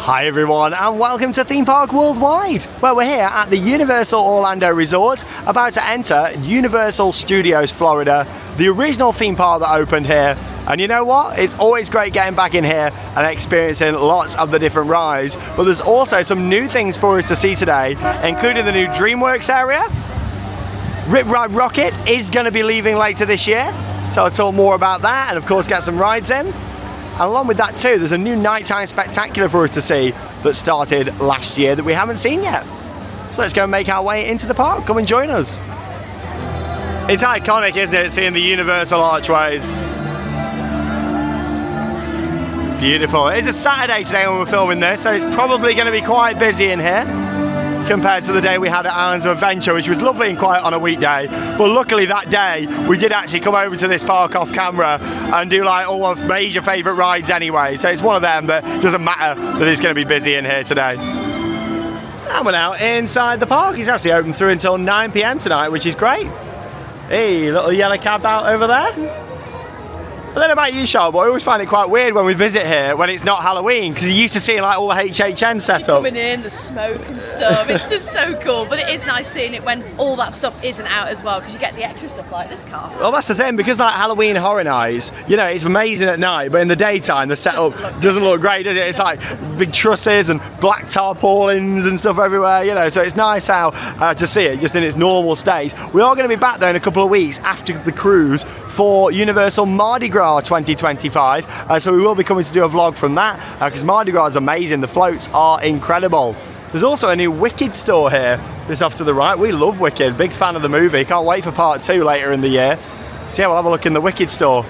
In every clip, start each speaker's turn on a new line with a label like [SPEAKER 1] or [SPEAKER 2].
[SPEAKER 1] Hi everyone and welcome to Theme Park Worldwide, where we're here at the Universal Orlando Resort, about to enter Universal Studios Florida, the original theme park that opened here. And you know what? It's always great getting back in here and experiencing lots of the different rides, but there's also some new things for us to see today, including the new Dreamworks area. Rip Ride Rockit is going to be leaving later this year, so I'll talk more about that and of course get some rides in. And along with that too, there's a new nighttime spectacular for us to see that started last year that we haven't seen yet. So let's go and make our way into the park. Come and join us. It's iconic, isn't it, seeing the Universal archways? Beautiful. It's a Saturday today when we're filming this, so it's probably going to be quite busy in here compared to the day we had at Islands of Adventure, which was lovely and quiet on a weekday. But luckily that day we did actually come over to this park off camera and do like all our major favourite rides anyway, so it's one of them that doesn't matter that it's going to be busy in here today. And we're now inside the park. It's actually open through until 9 PM tonight, which is great. Hey, little yellow cab out over there. I don't know about you, Charles, but I always find it quite weird when we visit here when it's not Halloween, because you used to see like all the HHN set up.
[SPEAKER 2] Coming in, the smoke and stuff, it's just so cool. But it is nice seeing it when all that stuff isn't out as well, because you get the extra stuff like this car.
[SPEAKER 1] Well, that's the thing, because like Halloween Horror Nights, you know, it's amazing at night, but in the daytime the setup doesn't look great, does it? It's like big trusses and black tarpaulins and stuff everywhere, you know, so it's nice how to see it just in its normal state. We are going to be back there in a couple of weeks after the cruise for Universal Mardi Gras 2025, so we will be coming to do a vlog from that, because Mardi Gras is amazing. The floats are incredible. There's also a new Wicked store here, just off to the right. We love Wicked, big fan of the movie, can't wait for part 2 later in the year. So yeah, we'll have a look in the Wicked store.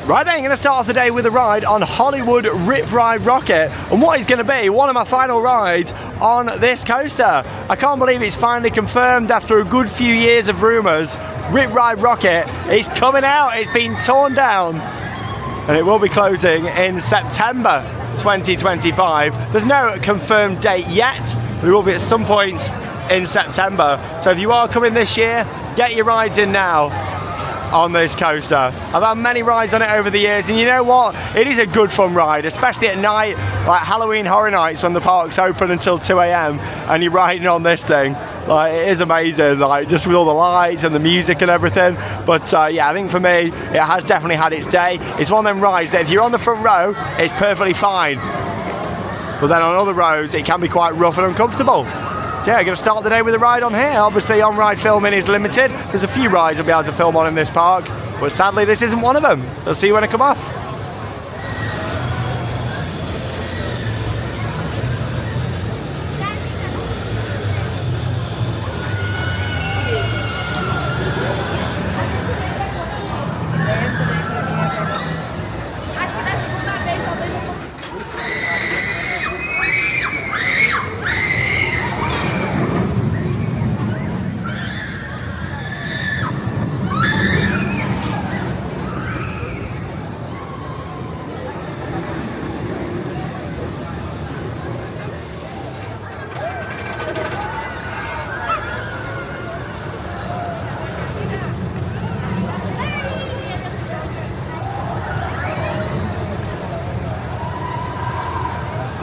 [SPEAKER 1] Right then, I'm going to start off the day with a ride on Hollywood Rip Ride Rockit, and what is going to be one of my final rides on this coaster. I can't believe it's finally confirmed after a good few years of rumours. Rip Ride Rockit is coming out. It's been torn down and it will be closing in September 2025. There's no confirmed date yet, but it will be at some point in September. So if you are coming this year, get your rides in now on this coaster. I've had many rides on it over the years, and you know what? It is a good fun ride, especially at night, like Halloween Horror Nights when the park's open until 2 AM and you're riding on this thing. Like, it is amazing, like just with all the lights and the music and everything. But yeah, I think for me, it has definitely had its day. It's one of them rides that if you're on the front row, it's perfectly fine. But then on other rows, it can be quite rough and uncomfortable. So yeah, I'm going to start the day with a ride on here. Obviously on-ride filming is limited. There's a few rides I'll be able to film on in this park, but sadly this isn't one of them. So I'll see you when I come off.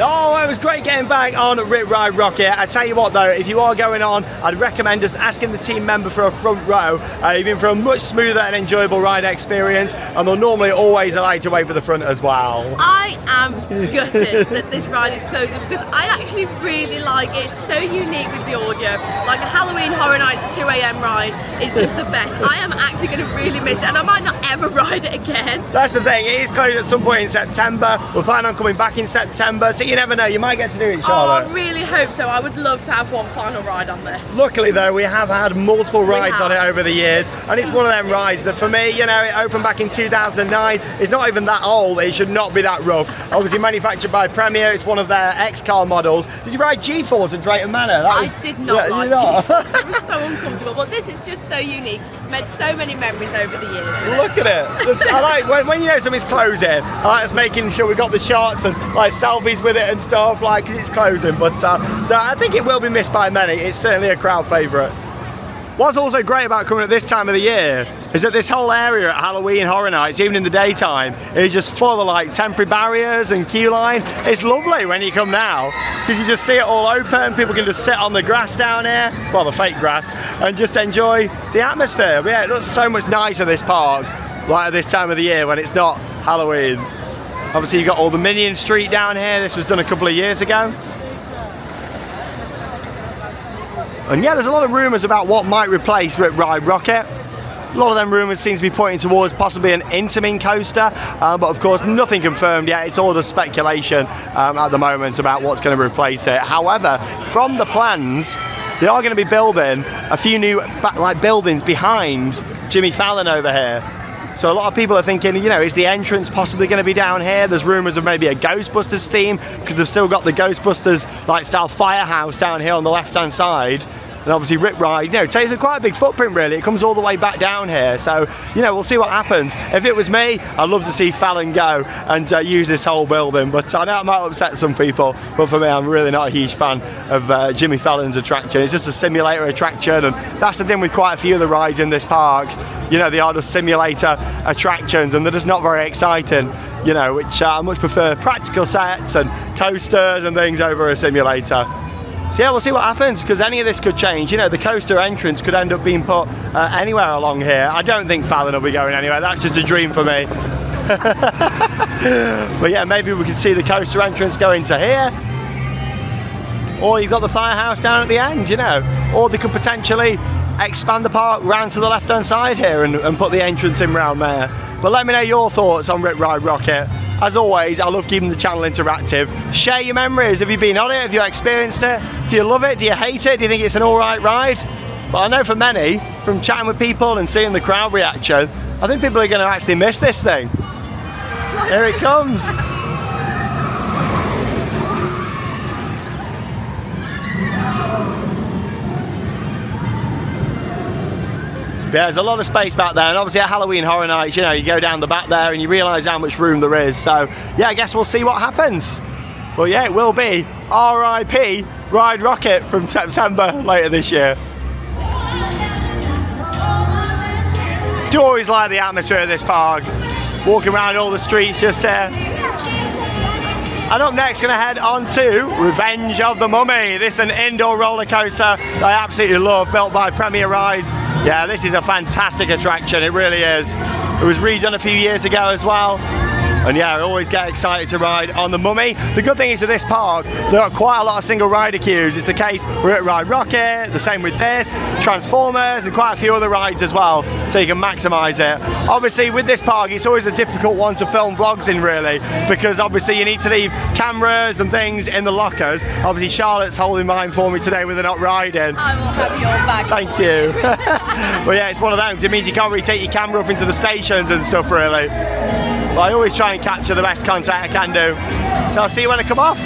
[SPEAKER 1] Oh, it was great getting back on Rip Ride Rockit. I tell you what though, if you are going on, I'd recommend just asking the team member for a front row. You've been for a much smoother and enjoyable ride experience, and they'll normally always allow you to wait for the front as well.
[SPEAKER 2] I am gutted that this ride is closing, because I actually really like it. It's so unique with the audio. Like a Halloween Horror Nights 2 AM ride is just the best. I am actually going to really miss it, and I might not ever ride it again.
[SPEAKER 1] That's the thing, it is closed at some point in September. We're planning on coming back in September, so you never know, you might get to do it, Charlotte.
[SPEAKER 2] Oh, I really hope so. I would love to have one final ride on this.
[SPEAKER 1] Luckily though, we have had multiple rides on it over the years, and it's one of them rides that for me, you know, it opened back in 2009. It's not even that old, it should not be that rough. Obviously manufactured by Premier, it's one of their X-Car models. Did you ride G-Force at Drayton Manor?
[SPEAKER 2] I did not like G-Force, it was so uncomfortable, but this is just so unique. Made so many memories over the years.
[SPEAKER 1] Look at it. I like when you know something's closing, I like us making sure we got the shots and like selfies with it and stuff, like, because it's closing. But no, I think it will be missed by many. It's certainly a crowd favourite. What's also great about coming at this time of the year is that this whole area at Halloween Horror Nights, even in the daytime, is just full of like temporary barriers and queue line. It's lovely when you come now because you just see it all open. People can just sit on the grass down here, well, the fake grass, and just enjoy the atmosphere. But yeah, it looks so much nicer, this park, like at this time of the year when it's not Halloween. Obviously you've got all the Minion Street down here. This was done a couple of years ago. And yeah, there's a lot of rumours about what might replace Rip Ride Rockit. A lot of them rumours seem to be pointing towards possibly an Intamin coaster, but of course nothing confirmed yet. It's all just speculation at the moment about what's going to replace it. However, from the plans, they are going to be building a few new buildings behind Jimmy Fallon over here. So a lot of people are thinking, you know, is the entrance possibly going to be down here? There's rumours of maybe a Ghostbusters theme because they've still got the Ghostbusters like style firehouse down here on the left hand side. And obviously Rip Ride, you know, takes a quite a big footprint really. It comes all the way back down here. So, you know, we'll see what happens. If it was me, I'd love to see Fallon go and use this whole building. But I know it might upset some people. But for me, I'm really not a huge fan of Jimmy Fallon's attraction. It's just a simulator attraction. And that's the thing with quite a few of the rides in this park. You know, they are just simulator attractions and they're just not very exciting. You know, which I much prefer practical sets and coasters and things over a simulator. So yeah, we'll see what happens because any of this could change. You know, the coaster entrance could end up being put anywhere along here. I don't think Fallon will be going anywhere. That's just a dream for me. But yeah, maybe we could see the coaster entrance go into here. Or you've got the firehouse down at the end, you know. Or they could potentially expand the park round to the left-hand side here and put the entrance in round there. But let me know your thoughts on Rip Ride Rockit. As always, I love keeping the channel interactive. Share your memories. Have you been on it? Have you experienced it? Do you love it? Do you hate it? Do you think it's an alright ride? But I know for many, from chatting with people and seeing the crowd reaction, I think people are going to actually miss this thing. Here it comes. Yeah, there's a lot of space back there, and obviously at Halloween Horror Nights, you know, you go down the back there and you realise how much room there is. So yeah, I guess we'll see what happens. Well, yeah, it will be RIP Ride Rockit from September later this year. Do always like the atmosphere of this park. Walking around all the streets just here. And up next, gonna head on to Revenge of the Mummy. This is an indoor roller coaster that I absolutely love, built by Premier Rides. Yeah, this is a fantastic attraction, it really is. It was redone a few years ago as well. And yeah, I always get excited to ride on the Mummy. The good thing is with this park, there are quite a lot of single rider queues. It's the case with Rip Ride Rockit, the same with this, Transformers, and quite a few other rides as well, so you can maximise it. Obviously with this park, it's always a difficult one to film vlogs in really, because obviously you need to leave cameras and things in the lockers. Obviously Charlotte's holding mine for me today when they're not riding.
[SPEAKER 2] I will have your bag.
[SPEAKER 1] Thank you. Well yeah, it's one of them, because it means you can't really take your camera up into the stations and stuff really. But I always try and capture the best content I can do. So I'll see you when I come off.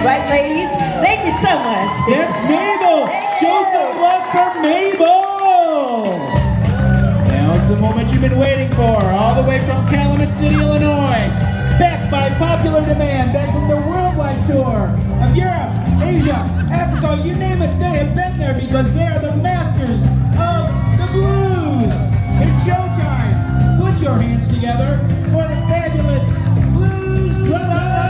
[SPEAKER 3] Right, ladies? Thank you so much.
[SPEAKER 4] That's Mabel! Show some love for Mabel! Now's the moment you've been waiting for, all the way from Calumet City, Illinois. Backed by popular demand, back from the worldwide tour of Europe, Asia, Africa, you name it, they have been there because they are the masters of the blues. It's showtime. Put your hands together for the fabulous Blues Brothers!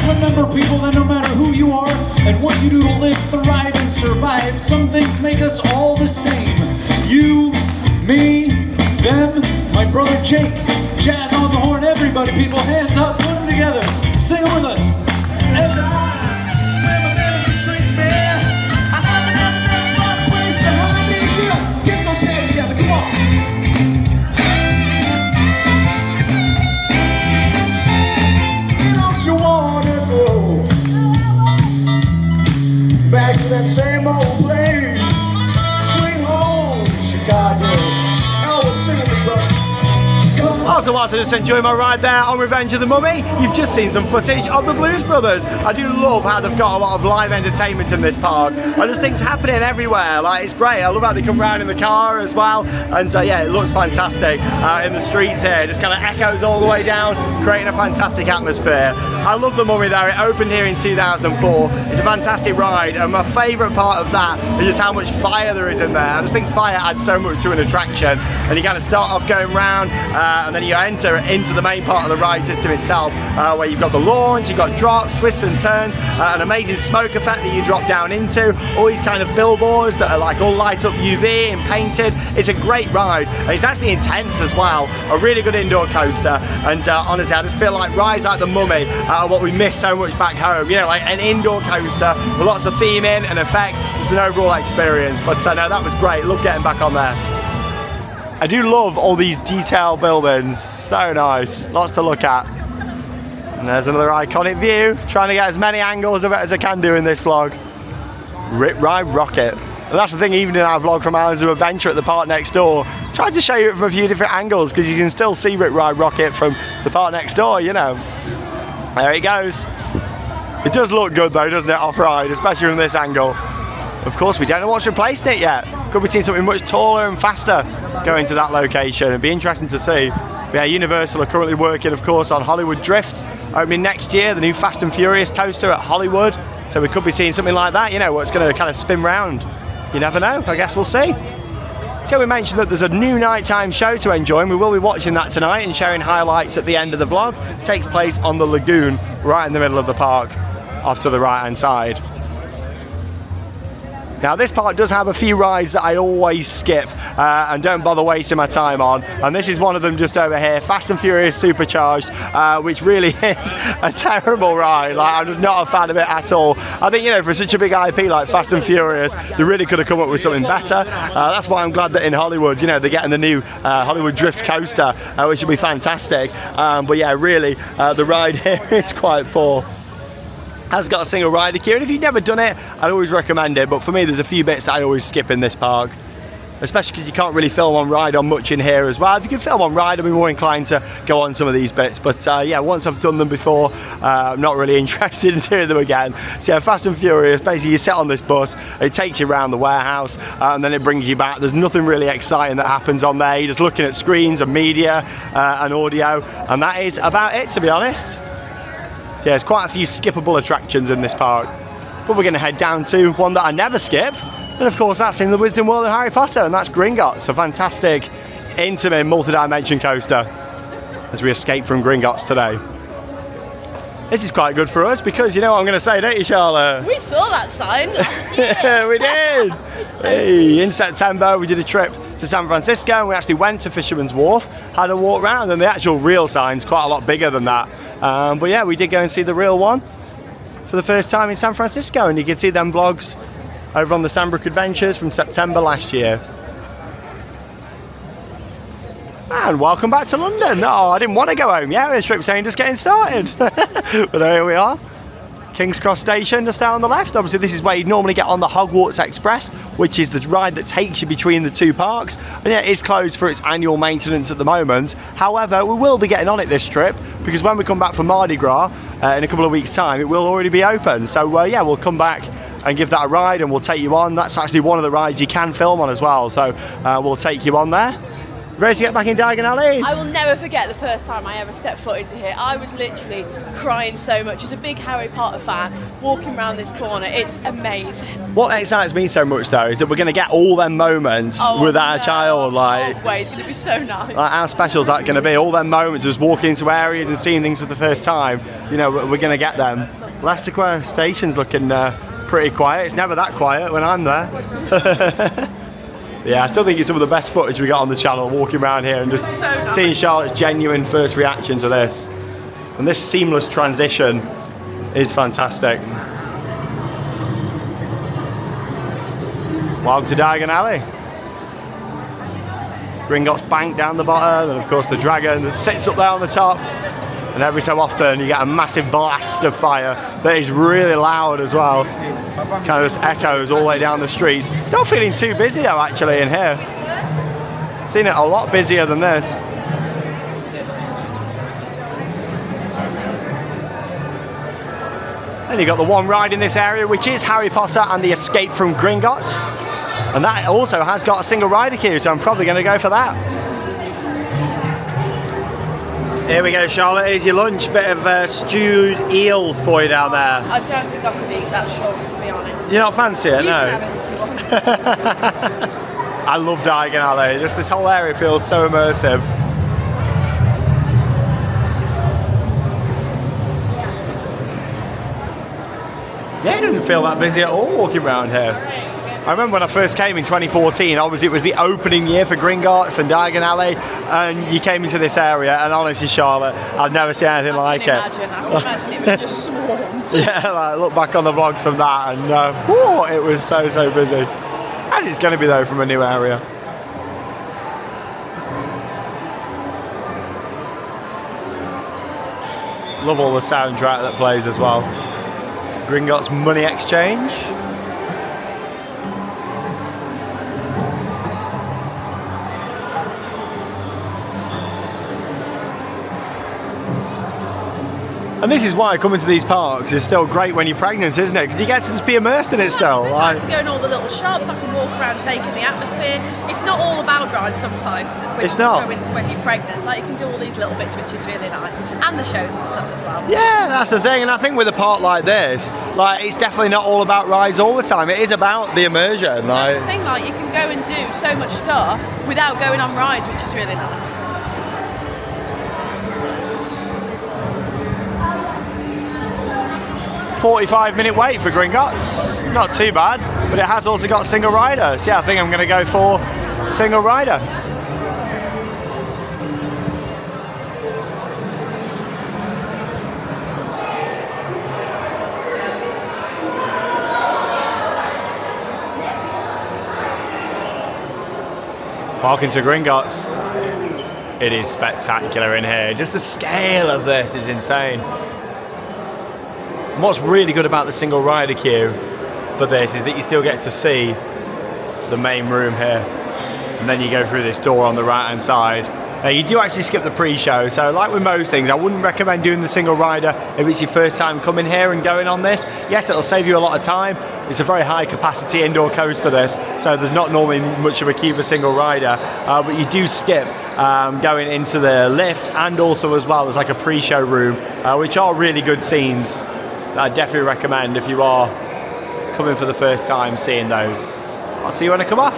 [SPEAKER 4] Remember, people, that no matter who you are and what you do to live, thrive, and survive, some things make us all the same. You, me, them, my brother Jake, jazz on the horn, everybody, people, hands up, put them together, sing it with us. As I am a man who treats me, I have one place behind me. Get those hands together, come on. You wanna go back to that same old place, swing home, Chicago. Oh, sing with me, brother.
[SPEAKER 1] Also, whilst I just enjoy my ride there on Revenge of the Mummy, you've just seen some footage of the Blues Brothers. I do love how they've got a lot of live entertainment in this park. I just think it's happening everywhere. Like, it's great. I love how they come around in the car as well. And yeah, it looks fantastic in the streets here. It just kind of echoes all the way down, creating a fantastic atmosphere. I love the Mummy though. It opened here in 2004. It's a fantastic ride, and my favourite part of that is just how much fire there is in there. I just think fire adds so much to an attraction, and you kind of start off going round and then you enter into the main part of the ride system itself, where you've got the launch, you've got drops, twists and turns, an amazing smoke effect that you drop down into, all these kind of billboards that are like all light up UV and painted. It's a great ride, and it's actually intense as well. A really good indoor coaster, and honestly I just feel like rides like the Mummy are what we miss so much back home. You know, like an indoor coaster with lots of theming and effects, just an overall experience. But no, that was great. Love getting back on there. I do love all these detail buildings, so nice, lots to look at. And there's another iconic view, trying to get as many angles of it as I can do in this vlog. Rip Ride Rockit. And that's the thing, even in our vlog from Islands of Adventure at the park next door, tried to show you it from a few different angles, because you can still see Rip Ride Rockit from the park next door, you know. There it goes. It does look good though, doesn't it, off-ride, especially from this angle. Of course, we don't know what's replacing it yet. Could be seeing something much taller and faster going to that location. It'd be interesting to see. But yeah, Universal are currently working, of course, on Hollywood Drift, opening next year, the new Fast and Furious coaster at Hollywood. So we could be seeing something like that, you know, where it's going to kind of spin round. You never know, I guess we'll see. So we mentioned that there's a new nighttime show to enjoy, and we will be watching that tonight and sharing highlights at the end of the vlog. It takes place on the lagoon, right in the middle of the park, off to the right-hand side. Now this park does have a few rides that I always skip and don't bother wasting my time on, and this is one of them just over here, Fast and Furious Supercharged, which really is a terrible ride. Like, I'm just not a fan of it at all. I think, you know, for such a big IP like Fast and Furious, they really could have come up with something better. That's why I'm glad that in Hollywood, you know, they're getting the new Hollywood Drift coaster, which will be fantastic. But yeah, really, the ride here is quite poor. Has got a single rider queue, and if you've never done it, I'd always recommend it. But for me, there's a few bits that I always skip in this park, especially because you can't really film on ride on much in here as well. If you can film on ride, I'd be more inclined to go on some of these bits. But yeah, once I've done them before, I'm not really interested in doing them again. So yeah, Fast and Furious, basically you sit on this bus, it takes you around the warehouse, and then it brings you back. There's nothing really exciting that happens on there. You're just looking at screens and media and audio, and that is about it, to be honest. So yeah, there's quite a few skippable attractions in this park, but we're going to head down to one that I never skip, and of course that's in the Wisdom World of Harry Potter, and that's Gringotts, a fantastic, intimate, multi-dimension coaster as we escape from Gringotts today. This is quite good for us because you know what I'm going to say, don't you, Charlotte?
[SPEAKER 2] We saw that sign last year.
[SPEAKER 1] Yeah, we did. Hey, in September we did a trip to San Francisco, and we actually went to Fisherman's Wharf, had a walk around, and the actual real sign's quite a lot bigger than that. But yeah, we did go and see the real one for the first time in San Francisco, and you can see them vlogs over on the Sandbrook Adventures from September last year. And welcome back to London. Oh, I didn't want to go home yet. This trip's only just getting started. But here we are. King's Cross Station just down on the left. Obviously this is where you'd normally get on the Hogwarts Express, which is the ride that takes you between the two parks. And yeah, it is closed for its annual maintenance at the moment. However, we will be getting on it this trip, because when we come back from Mardi Gras in a couple of weeks' time, it will already be open. So yeah, we'll come back and give that a ride, and we'll take you on. That's actually one of the rides you can film on as well. So we'll take you on there. Ready to get back in Diagon Alley?
[SPEAKER 2] I will never forget the first time I ever stepped foot into here. I was literally crying so much. As a big Harry Potter fan, walking around this corner, it's amazing.
[SPEAKER 1] What excites me so much though is that we're going to get all them moments with our child. Like,
[SPEAKER 2] oh, wait, it's going to be so nice.
[SPEAKER 1] Like, how special is that going to be? All them moments, just walking into areas and seeing things for the first time. You know, we're going to get them. Leicester Square Station's looking pretty quiet. It's never that quiet when I'm there. Yeah, I still think it's some of the best footage we got on the channel, walking around here and just seeing Charlotte's genuine first reaction to this. And this seamless transition is fantastic. Welcome to Diagon Alley. Gringotts Bank down the bottom, and of course the dragon that sits up there on the top. And every so often you get a massive blast of fire that is really loud as well. Kind of just echoes all the way down the streets. It's not feeling too busy though actually in here. Seen it a lot busier than this. Then you've got the one ride in this area, which is Harry Potter and the Escape from Gringotts. And that also has got a single rider queue, so I'm probably going to go for that. Here we go, Charlotte, here's your lunch. Bit of stewed eels for you down there.
[SPEAKER 2] I don't think I could eat that short, to be honest.
[SPEAKER 1] You don't fancy it,
[SPEAKER 2] You
[SPEAKER 1] no?
[SPEAKER 2] can have it if you want.
[SPEAKER 1] I love Diagon Alley. Just this whole area feels so immersive. Yeah, it doesn't feel that busy at all walking around here. I remember when I first came in 2014, obviously it was the opening year for Gringotts and Diagon Alley, and you came into this area, and honestly, Charlotte, I've never seen anything like it.
[SPEAKER 2] I can imagine it was just swarmed.
[SPEAKER 1] Yeah, like, look back on the vlogs from that, and whew, it was so busy. As it's going to be though from a new area. Love all the soundtrack that plays as well. Gringotts Money Exchange. And this is why coming to these parks is still great when you're pregnant, isn't it? Because you get to just be immersed in it still.
[SPEAKER 2] I can go in all the little shops, I can walk around taking the atmosphere. It's not all about rides sometimes when,
[SPEAKER 1] It's not.
[SPEAKER 2] when you're pregnant. Like, you can do all these little bits, which is really nice. And the shows and stuff as well.
[SPEAKER 1] Yeah, that's the thing. And I think with a park like this, like, it's definitely not all about rides all the time. It is about the immersion. Like,
[SPEAKER 2] That's the thing, like, you can go and do so much stuff without going on rides, which is really nice.
[SPEAKER 1] 45-minute wait for Gringotts. Not too bad, but it has also got single riders. Yeah, I think I'm going to go for single rider. Walking to Gringotts. It is spectacular in here. Just the scale of this is insane. And what's really good about the single rider queue for this is that you still get to see the main room here. And then you go through this door on the right hand side. You do actually skip the pre-show, so like with most things, I wouldn't recommend doing the single rider if it's your first time coming here and going on this. Yes, it'll save you a lot of time. It's a very high capacity indoor coaster this, so there's not normally much of a queue for single rider, but you do skip going into the lift, and also as well there's like a pre-show room, which are really good scenes that I definitely recommend if you are coming for the first time seeing those. I'll see you when I come off.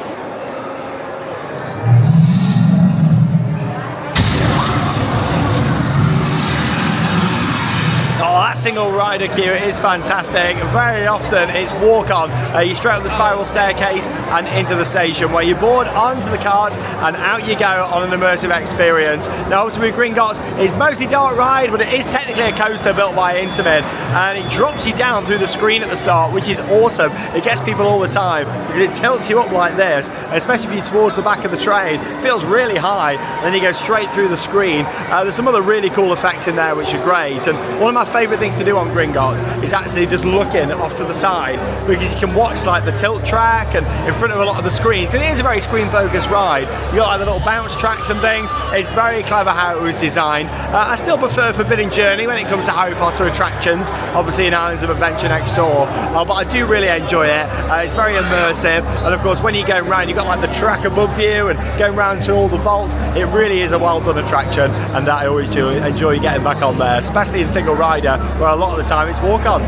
[SPEAKER 1] Oh, that single rider queue is fantastic. Very often it's walk on. You straight up the spiral staircase and into the station where you board onto the cart and out you go on an immersive experience. Now obviously with Gringotts, it's mostly dark ride, but it is technically a coaster built by Intamin, and it drops you down through the screen at the start, which is awesome. It gets people all the time because it tilts you up like this, especially if you're towards the back of the train. It feels really high, and then you go straight through the screen. There's some other really cool effects in there which are great, and one of my favourite things to do on Gringotts is actually just looking off to the side, because you can watch like the tilt track and in front of a lot of the screens, because it is a very screen focused ride. You got like the little bounce tracks and things. It's very clever how it was designed. I still prefer Forbidden Journey when it comes to Harry Potter attractions, obviously in Islands of Adventure next door, but I do really enjoy it. It's very immersive, and of course when you're going around you've got like the track above you and going around to all the vaults. It really is a well done attraction, and that I always do enjoy getting back on there, especially in single rider where a lot of the time it's walk on.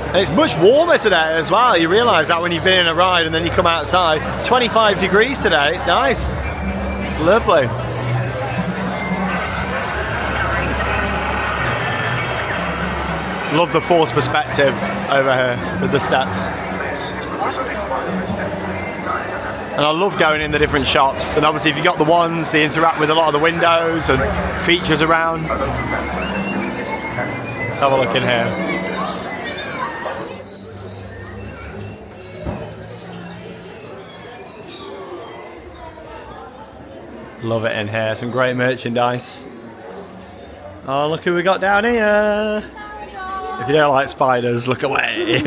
[SPEAKER 1] And it's much warmer today as well. You realise that when you've been in a ride and then you come outside. 25 degrees today, it's nice. Lovely. Love the forced perspective over here with the steps. And I love going in the different shops. And obviously if you've got the ones, they interact with a lot of the windows and features around. Let's have a look in here. Love it in here, some great merchandise. Oh, look who we got down here. If you don't like spiders, look away.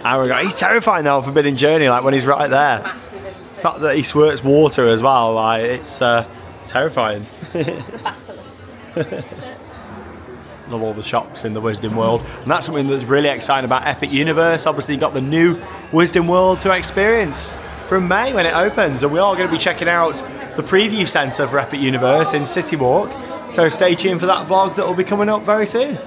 [SPEAKER 1] And we got, he's terrifying though, Forbidden Journey, like when he's right there.
[SPEAKER 2] Massive, isn't it?
[SPEAKER 1] The fact that he squirts water as well, like it's terrifying. Love all the shops in the Wisdom World, and that's something that's really exciting about Epic Universe. Obviously, you got the new Wisdom World to experience from May when it opens, and we are going to be checking out the preview centre for Epic Universe in City Walk. So stay tuned for that vlog that will be coming up very soon.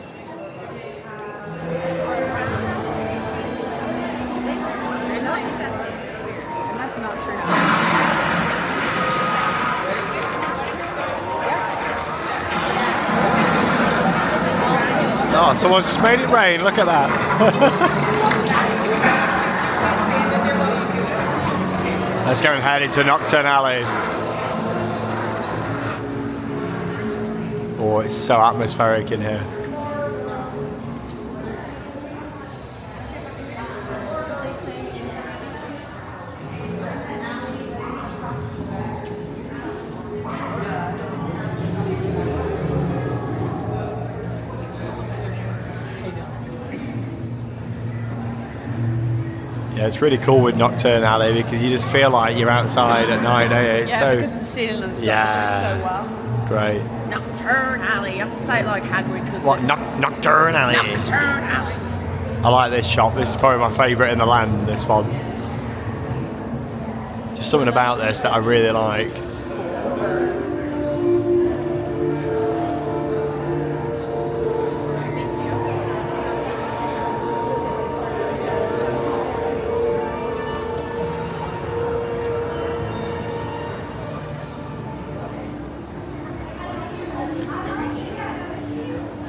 [SPEAKER 1] Oh, someone's just made it rain, look at that. Let's go and head into Nocturne Alley. Oh, it's so atmospheric in here. Yeah, it's really cool with Nocturne Alley because you just feel like you're outside at night, don't you? It's
[SPEAKER 2] Yeah,
[SPEAKER 1] so,
[SPEAKER 2] because of the ceiling and stuff.
[SPEAKER 1] yeah,
[SPEAKER 2] It does so well.
[SPEAKER 1] it's great.
[SPEAKER 2] Nocturne Alley. You have to say it like Hagrid does.
[SPEAKER 1] What,
[SPEAKER 2] it.
[SPEAKER 1] Nocturne Alley?
[SPEAKER 2] Nocturne Alley.
[SPEAKER 1] I like this shop. This is probably my favourite in the land, this one. Just something about this that I really like.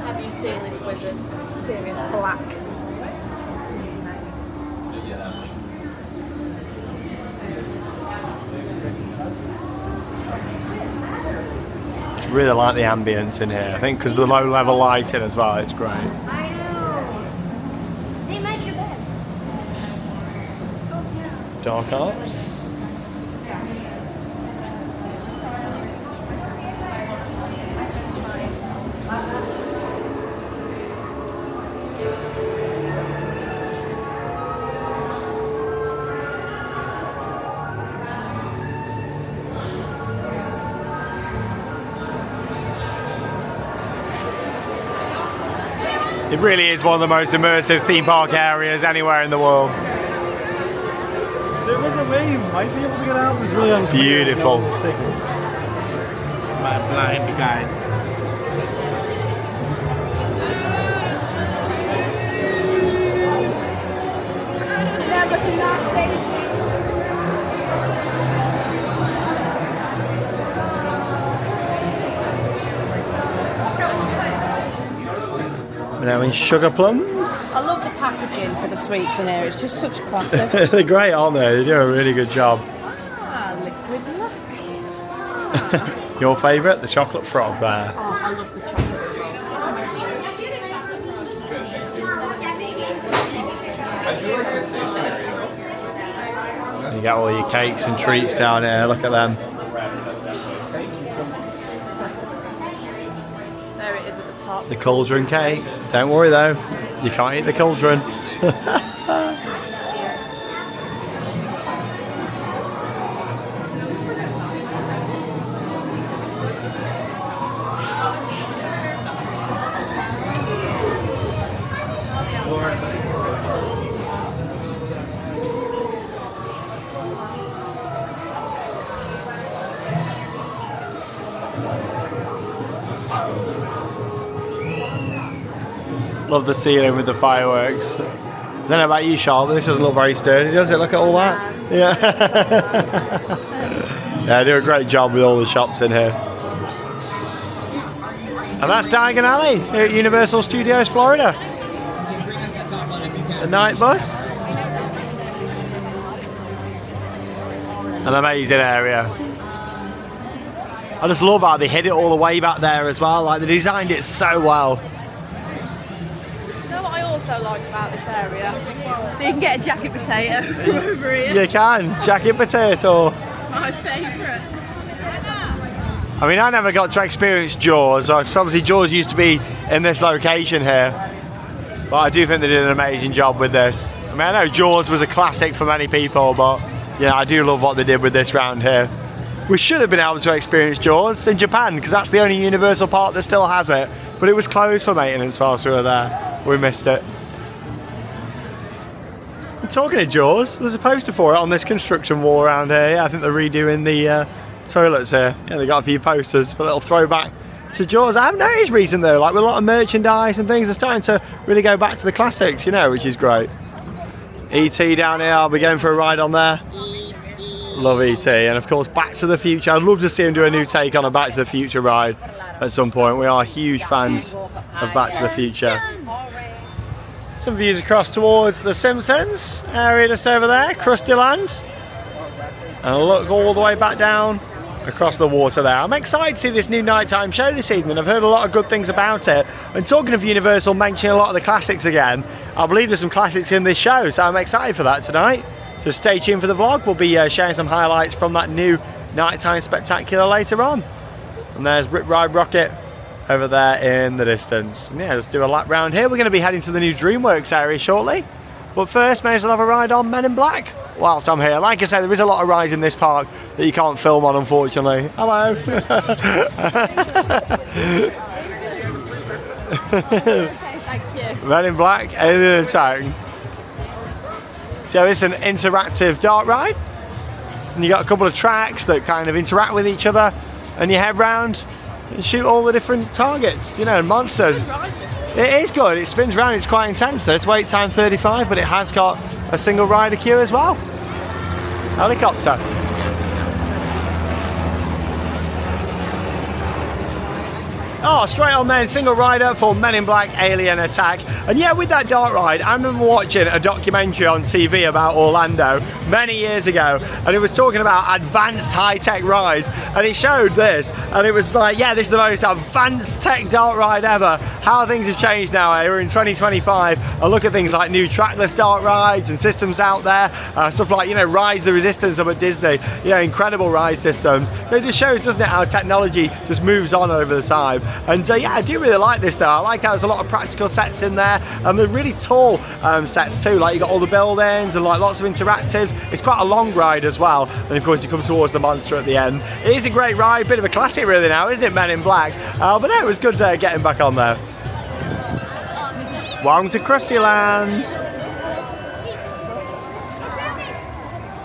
[SPEAKER 2] Have you seen this wizard? Sirius Black. His name.
[SPEAKER 1] I just really like the ambience in here. I think because of the low level lighting as well, it's great.
[SPEAKER 3] I know. They made your bed.
[SPEAKER 1] Dark Arts. It really is one of the most immersive theme park areas anywhere in the world.
[SPEAKER 5] There was a way you might be able to get out. It was really unclear.
[SPEAKER 1] Beautiful.
[SPEAKER 5] My blind guide.
[SPEAKER 1] We're now in Sugar Plums.
[SPEAKER 2] I love the packaging for the sweets in here. It's just such classic.
[SPEAKER 1] They're great, aren't they? They do a really good job.
[SPEAKER 2] Liquid luck.
[SPEAKER 1] Your favourite? The chocolate frog there.
[SPEAKER 2] Oh, I love the chocolate frog.
[SPEAKER 1] You get all your cakes and treats down here. Look at them.
[SPEAKER 2] There it is at the top.
[SPEAKER 1] The cauldron cake. Don't worry though, you can't eat the cauldron. Love the ceiling with the fireworks. I don't know about you, Charlotte, this doesn't look very sturdy, does it? Look at all that. Yeah. Yeah, they do a great job with all the shops in here. And that's Diagon Alley here at Universal Studios, Florida. The night bus. An amazing area. I just love how they hid it all the way back there as well. Like, they designed it so well.
[SPEAKER 2] You know what I also like about this area? So you can get a jacket potato from over here.
[SPEAKER 1] You can, jacket potato.
[SPEAKER 2] My favourite.
[SPEAKER 1] I mean, I never got to experience Jaws. So obviously, Jaws used to be in this location here. But I do think they did an amazing job with this. I mean, I know Jaws was a classic for many people, but yeah, I do love what they did with this round here. We should have been able to experience Jaws in Japan because that's the only Universal park that still has it, but it was closed for maintenance whilst we were there. We missed it. And talking of Jaws, there's a poster for it on this construction wall around here. Yeah, I think they're redoing the toilets here. Yeah, they got a few posters for a little throwback to Jaws. I haven't noticed recently though, like with a lot of merchandise and things, they're starting to really go back to the classics, you know, which is great. E.T. down here, I'll be going for a ride on there. Love E.T. and of course Back to the Future. I'd love to see him do a new take on a Back to the Future ride at some point. We are huge fans of Back to the Future. Some views across towards the Simpsons area just over there, Krusty Land. And look all the way back down across the water there. I'm excited to see this new nighttime show this evening. I've heard a lot of good things about it. And talking of Universal mentioning a lot of the classics again, I believe there's some classics in this show, so I'm excited for that tonight. So stay tuned for the vlog. We'll be sharing some highlights from that new nighttime spectacular later on. And there's Rip Ride Rockit over there in the distance. And yeah, let's do a lap round here. We're going to be heading to the new Dreamworks area shortly. But first, may as well have a ride on Men in Black whilst I'm here. Like I say, there is a lot of rides in this park that you can't film on, unfortunately. Hello.
[SPEAKER 2] Thank you.
[SPEAKER 1] Men in Black, Alien Attack. So this is an interactive dark ride. And you got a couple of tracks that kind of interact with each other, and you head round and shoot all the different targets, you know, monsters. It is good, it spins around, it's quite intense though. It's wait time 35, but it has got a single rider queue as well. Helicopter. Oh, straight on then, single rider for Men in Black Alien Attack. And yeah, with that dark ride, I remember watching a documentary on TV about Orlando many years ago, and it was talking about advanced high-tech rides, and it showed this, and it was like, yeah, this is the most advanced tech dark ride ever. How things have changed now, eh? We're in 2025, and look at things like new trackless dark rides and systems out there, stuff like, you know, Rise the Resistance up at Disney, you know, incredible ride systems. So it just shows, doesn't it, how technology just moves on over the time. And yeah, I do really like this though. I like how there's a lot of practical sets in there, and they're really tall sets too. Like you got all the buildings and like lots of interactives. It's quite a long ride as well. And of course you come towards the monster at the end. It is a great ride, bit of a classic really now, isn't it, Men in Black? But no, it was good getting back on there. Welcome to Krusty Land.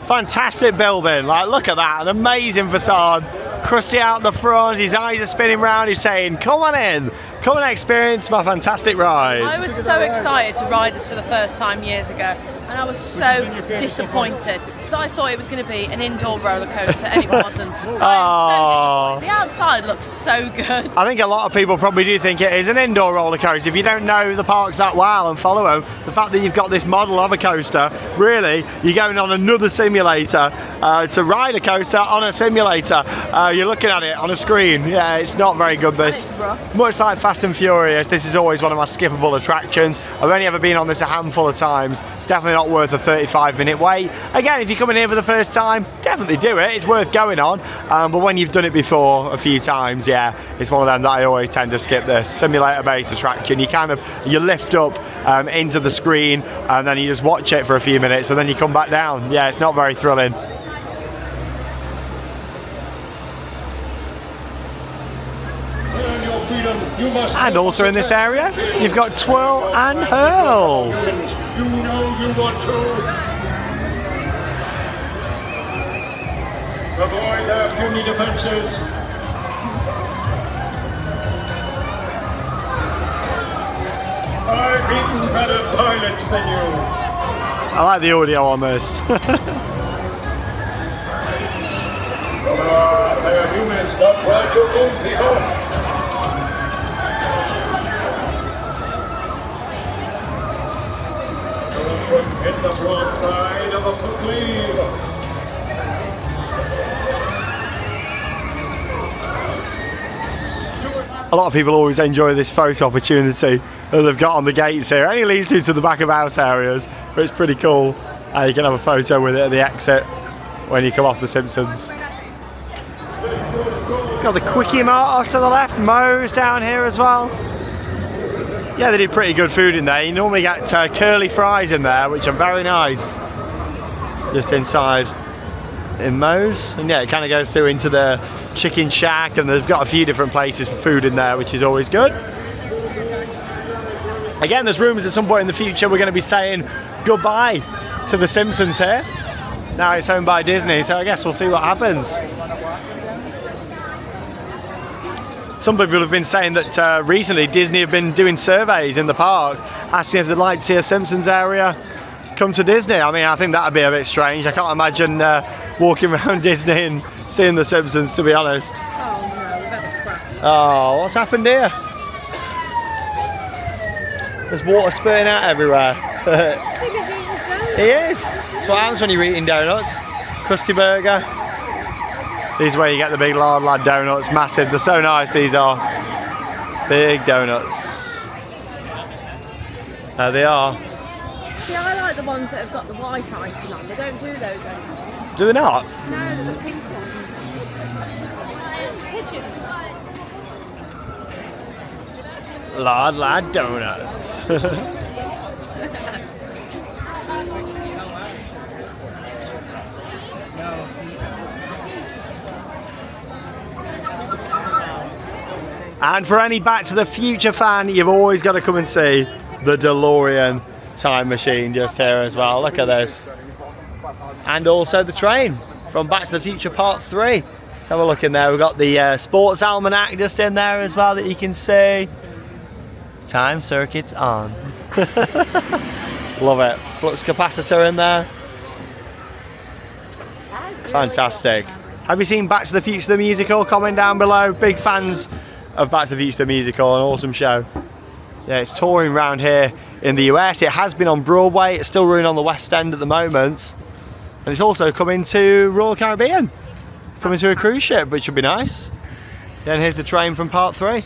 [SPEAKER 1] Fantastic building, like look at that, an amazing facade. Krusty out the front, his eyes are spinning round, he's saying, come on in, come and experience my fantastic ride.
[SPEAKER 2] I was so excited to ride this for the first time years ago, and I was so disappointed because I thought it was going to be an indoor roller coaster, and it wasn't. I am so disappointed. The outside looks so good.
[SPEAKER 1] I think a lot of people probably do think it is an indoor roller coaster. If you don't know the parks that well and follow them, the fact that you've got this model of a coaster, really, you're going on another simulator to ride a coaster on a simulator. You're looking at it on a screen. Yeah, it's not very good, this.
[SPEAKER 2] It's rough.
[SPEAKER 1] Much like Fast and Furious, this is always one of my skippable attractions. I've only ever been on this a handful of times. It's definitely not worth a 35-minute wait. Again, if you're coming here for the first time, definitely do it. It's worth going on. But when you've done it before a few times, yeah, it's one of them that I always tend to skip this. Simulator-based attraction. You lift up into the screen, and then you just watch it for a few minutes, and then you come back down. Yeah, it's not very thrilling. And also in this area, you've got Twirl and Hurl.
[SPEAKER 6] You know you want to. Avoid their puny defenses. I've beaten better pilots than you.
[SPEAKER 1] I like the audio on this.
[SPEAKER 6] They're humans, not quite your own people. Hit the broadside of a foot lead.
[SPEAKER 1] A lot of people always enjoy this photo opportunity that they've got on the gates here. It only leads to the back of house areas, but it's pretty cool. You can have a photo with it at the exit when you come off The Simpsons. Got the Quickie Mart off to the left, Moe's down here as well. Yeah, they do pretty good food in there. You normally get curly fries in there, which are very nice. Just inside in Moe's, and yeah, it kind of goes through into the chicken shack, and they've got a few different places for food in there, which is always good. Again, there's rumours at some point in the future we're going to be saying goodbye to the Simpsons here. Now it's owned by Disney, so I guess we'll see what happens. Some people have been saying that recently Disney have been doing surveys in the park asking if they'd like to see a Simpsons area come to Disney. I mean, I think that'd be a bit strange. I can't imagine walking around Disney and seeing the Simpsons, to be honest.
[SPEAKER 2] Oh no, we've had a crash.
[SPEAKER 1] Oh, what's happened here? There's water spurting out everywhere. It is. That's what happens when you're eating donuts. Krusty Burger. These are where you get the big lard donuts, massive. They're so nice, these are. Big donuts. There they are.
[SPEAKER 2] See, I like the ones that have got the white icing on. They don't do those anymore.
[SPEAKER 1] Do they not?
[SPEAKER 2] No, they're the pink ones. Pigeons.
[SPEAKER 1] Lard donuts. And for any Back to the Future fan, you've always got to come and see the DeLorean time machine just here as well. Look at this. And also the train from Back to the Future Part 3. Let's have a look in there. We've got the sports almanac just in there as well that you can see. Time circuits on. Love it. Flux capacitor in there. Fantastic. Have you seen Back to the Future the musical? Comment down below. Big fans of Back to the Future the musical, an awesome show. Yeah, it's touring around here in the US. It has been on Broadway. It's still running on the West End at the moment. And it's also coming to Royal Caribbean. Coming to a cruise ship, which would be nice. Yeah, and here's the train from Part 3.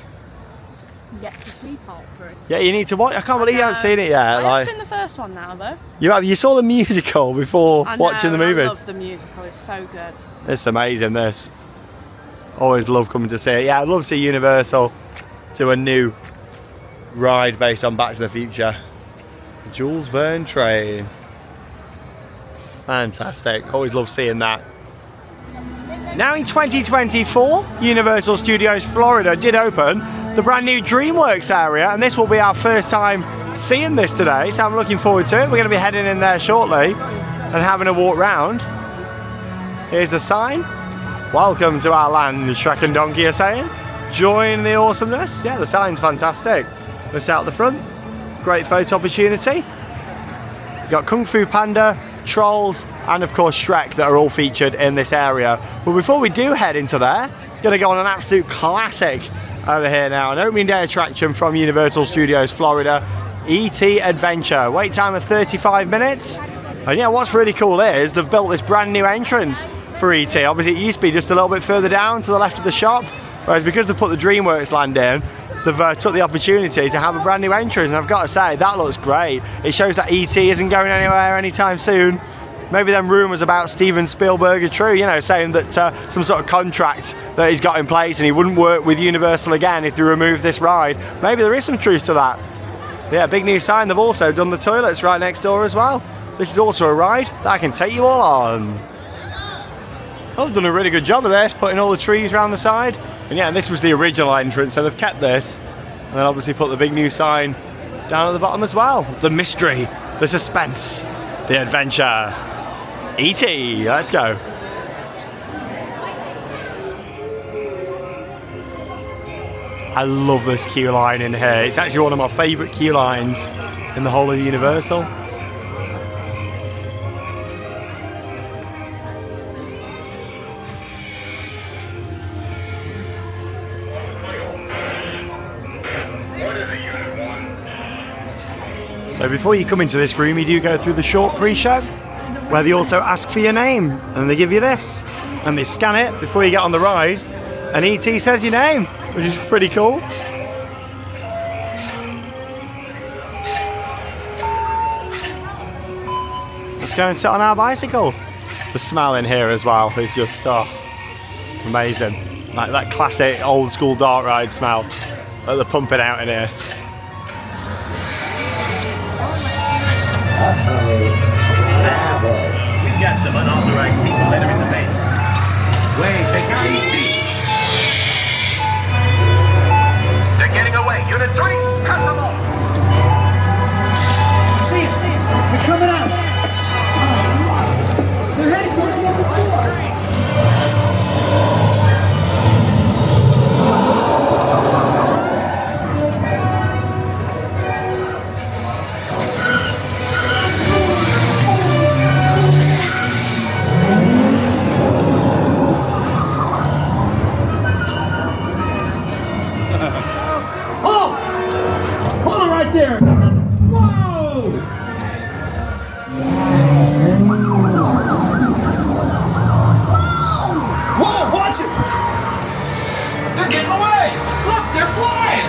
[SPEAKER 2] Yet to see Part 3.
[SPEAKER 1] Yeah, you need to watch. I can't believe you haven't seen it yet.
[SPEAKER 2] I've seen the first one now, though.
[SPEAKER 1] You have. You saw the musical before watching the movie.
[SPEAKER 2] I love the musical. It's so good.
[SPEAKER 1] It's amazing, this. Always love coming to see it. Yeah, I'd love to see Universal do a new ride based on Back to the Future. Jules Verne train. Fantastic. Always love seeing that. Now in 2024, Universal Studios Florida did open the brand new Dreamworks area, and this will be our first time seeing this today, so I'm looking forward to it. We're going to be heading in there shortly and having a walk round. Here's the sign. Welcome to our land, Shrek and Donkey are saying. Join the awesomeness. Yeah, the sign's fantastic. It's out the front. Great photo opportunity. You've got Kung Fu Panda, Trolls, and of course Shrek that are all featured in this area. But before we do head into there, going to go on an absolute classic over here now. An opening day attraction from Universal Studios Florida, E.T. Adventure. Wait time of 35 minutes. And yeah, what's really cool is they've built this brand new entrance for E.T. Obviously it used to be just a little bit further down to the left of the shop, whereas because they've put the Dreamworks Land in, they've took the opportunity to have a brand new entrance, and I've got to say, that looks great. It shows that E.T. isn't going anywhere anytime soon. Maybe them rumours about Steven Spielberg are true, you know, saying that some sort of contract that he's got in place and he wouldn't work with Universal again if they remove this ride. Maybe there is some truth to that. Yeah, big new sign. They've also done the toilets right next door as well. This is also a ride that I can take you all on. Well, they've done a really good job of this, putting all the trees around the side. And yeah, this was the original entrance, so they've kept this. And then obviously put the big new sign down at the bottom as well. The mystery, the suspense, the adventure. E.T., let's go. I love this queue line in here. It's actually one of my favourite queue lines in the whole of Universal. So before you come into this room, you do go through the short pre-show, where they also ask for your name, and they give you this, and they scan it before you get on the ride, and E.T. says your name, which is pretty cool. Let's go and sit on our bicycle. The smell in here as well is just amazing. Like that classic old school dark ride smell that they're pumping out in here.
[SPEAKER 5] We got
[SPEAKER 6] some unauthorized people entering the base. Wait, they got ET. They're getting away. Unit 3, cut them off.
[SPEAKER 4] See it. They're coming out. They're heading for number 4. There. Whoa! Whoa, watch it! They're getting away! Look, they're flying!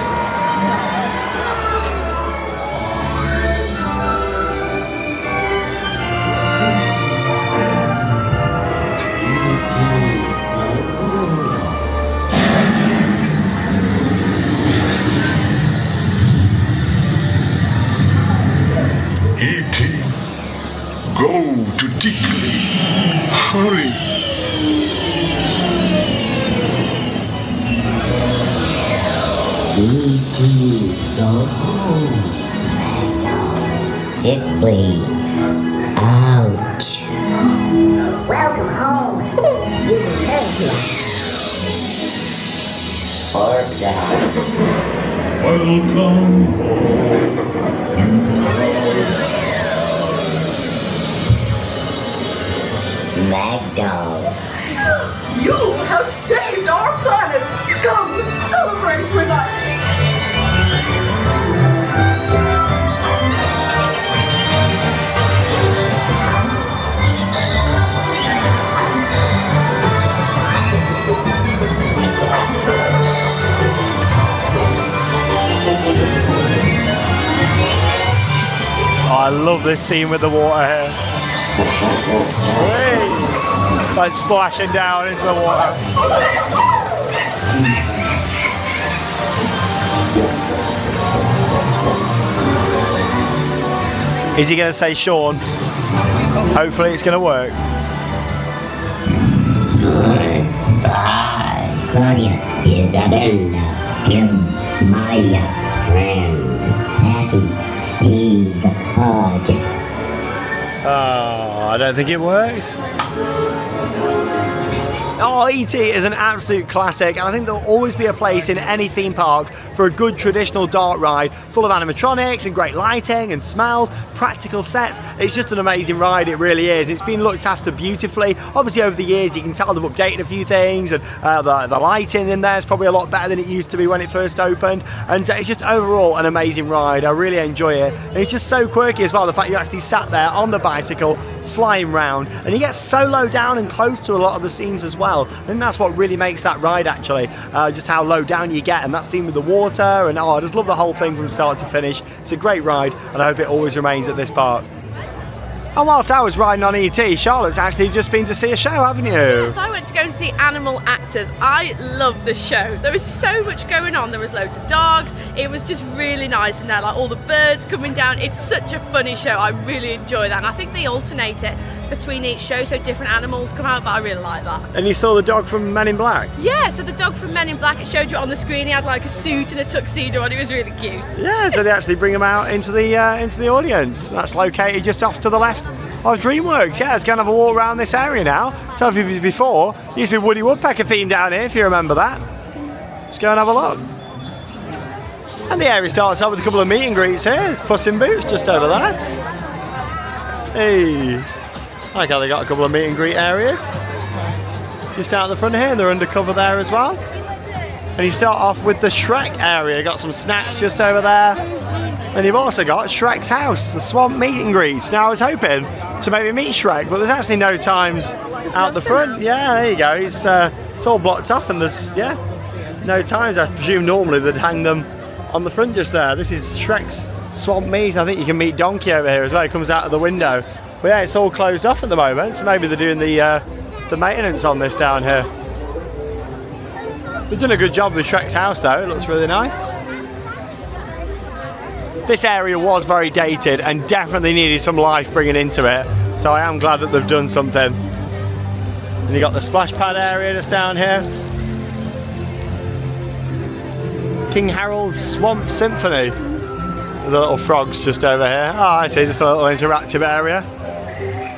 [SPEAKER 6] E.T. Go to Dickley. Hurry.
[SPEAKER 7] E.T. go home. Dickley. Ouch.
[SPEAKER 3] Welcome home. You deserve it.
[SPEAKER 7] Or die.
[SPEAKER 6] Welcome home.
[SPEAKER 7] Mad dog.
[SPEAKER 8] You have saved our planet! Come, celebrate with us!
[SPEAKER 1] Oh, I love this scene with the water here. Whee! Like splashing down into the water. Is he going to say Sean? Hopefully it's going to work.
[SPEAKER 7] Glorious Isabella, my friend, happy Eve Hug.
[SPEAKER 1] Oh, I don't think it works. Oh, E.T. is an absolute classic, and I think there'll always be a place in any theme park for a good traditional dark ride full of animatronics and great lighting and smells, practical sets. It's just an amazing ride, it really is. It's been looked after beautifully. Obviously over the years you can tell they've updated a few things, and the lighting in there is probably a lot better than it used to be when it first opened, and it's just overall an amazing ride. I really enjoy it, and it's just so quirky as well, the fact you actually sat there on the bicycle flying round, and you get so low down and close to a lot of the scenes as well. I think that's what really makes that ride actually, just how low down you get, and that scene with the water, and I just love the whole thing from start to finish. It's a great ride, and I hope it always remains at this park. And whilst I was riding on E.T., Charlotte's actually just been to see a show, haven't you?
[SPEAKER 2] Yes, I went to go and see Animal Actors. I love the show. There was so much going on. There was loads of dogs. It was just really nice in there, like all the birds coming down. It's such a funny show. I really enjoy that. And I think they alternate it between each show, so different animals come out, but I really like that.
[SPEAKER 1] And you saw the dog from Men in Black?
[SPEAKER 2] Yeah, so the dog from Men in Black, it showed you on the screen. He had like a suit and a tuxedo on. It was really cute.
[SPEAKER 1] Yeah, so they actually bring him out into the audience. That's located just off to the left of Dreamworks. Yeah, it's going to have a walk around this area now. So if it was before, it used to be Woody Woodpecker theme down here, if you remember that. Let's go and have a look. And the area starts off with a couple of meet and greets here. There's Puss in Boots just over there. Hey, I like how they got a couple of meet and greet areas just out the front here, and they're undercover there as well. And you start off with the Shrek area. Got some snacks just over there. And you've also got Shrek's house, the Swamp meet and greets. Now I was hoping to maybe meet Shrek, but there's actually no times out the front. Yeah, there you go. It's all blocked off, and there's no times. I presume normally they'd hang them on the front just there. This is Shrek's Swamp meet. I think you can meet Donkey over here as well. He comes out of the window. But yeah, it's all closed off at the moment, so maybe they're doing the maintenance on this down here. They've done a good job with Shrek's house though. It looks really nice. This area was very dated and definitely needed some life bringing into it. So I am glad that they've done something. And you got the splash pad area just down here. King Harold's Swamp Symphony. The little frogs just over here. Oh, I see, just a little interactive area,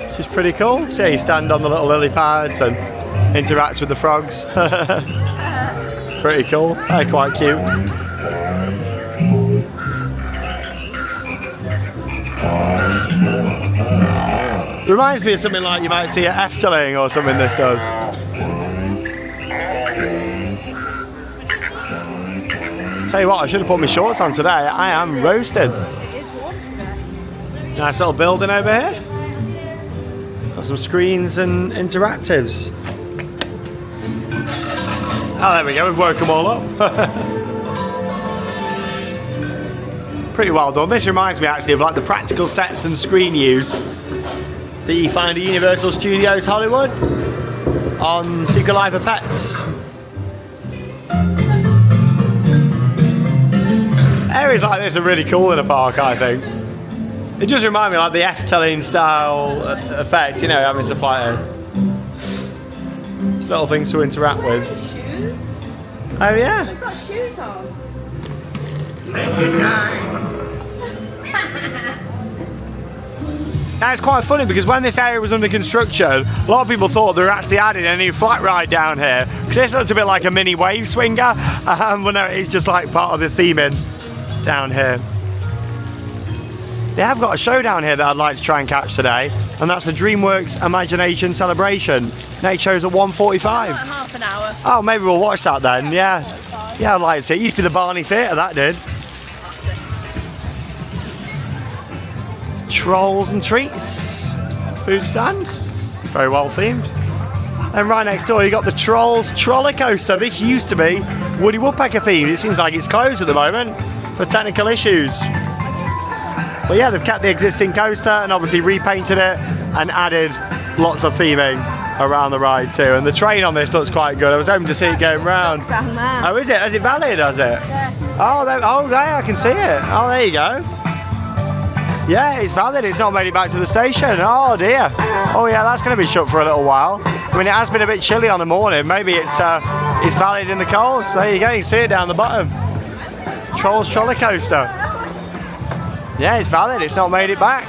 [SPEAKER 1] which is pretty cool. So you stand on the little lily pads and interact with the frogs. Pretty cool. They're quite cute. Reminds me of something like you might see at Efteling or something. This does. Tell you what, I should have put my shorts on today. I am roasted.
[SPEAKER 2] It is warm today.
[SPEAKER 1] Nice little building over here. Got some screens and interactives. Oh, there we go. We've woke them all up. Pretty well done. This reminds me actually of like the practical sets and screen use that you find at Universal Studios Hollywood on Secret Life of Pets. Areas like this are really cool in a park, I think. It just reminds me of like the Efteling style effect, you know, having stuff like this. It's little things to interact with.
[SPEAKER 2] Shoes?
[SPEAKER 1] Oh yeah.
[SPEAKER 2] They've got shoes on.
[SPEAKER 1] Now it's quite funny because when this area was under construction, a lot of people thought they were actually adding a new flat ride down here. Because this looks a bit like a mini wave swinger. But no, it's just like part of the theming down here. They have got a show down here that I'd like to try and catch today, and that's the Dreamworks Imagination Celebration. Next show's at 1:45.
[SPEAKER 2] About half an hour.
[SPEAKER 1] Oh, maybe we'll watch that then. Yeah, yeah, I'd like to see. It used to be the Barney Theatre, that did. Trolls and treats. Food stand. Very well themed. And right next door you got the Trolls Troller Coaster. This used to be Woody Woodpecker themed. It seems like it's closed at the moment for technical issues. But yeah, they've kept the existing coaster and obviously repainted it and added lots of theming around the ride too. And the train on this looks quite good. I was hoping to see it going round.
[SPEAKER 2] Down there.
[SPEAKER 1] Oh, is it? Is it valid, has it?
[SPEAKER 2] Yeah.
[SPEAKER 1] Oh, there I can see it. Oh, there you go. Yeah, it's valid. It's not made it back to the station. Oh dear. Oh yeah, that's going to be shut for a little while. I mean, it has been a bit chilly on the morning. Maybe it's valid in the cold. So there you go. You can see it down the bottom. Trolls Troller Coaster. Yeah, it's valid. It's not made it back.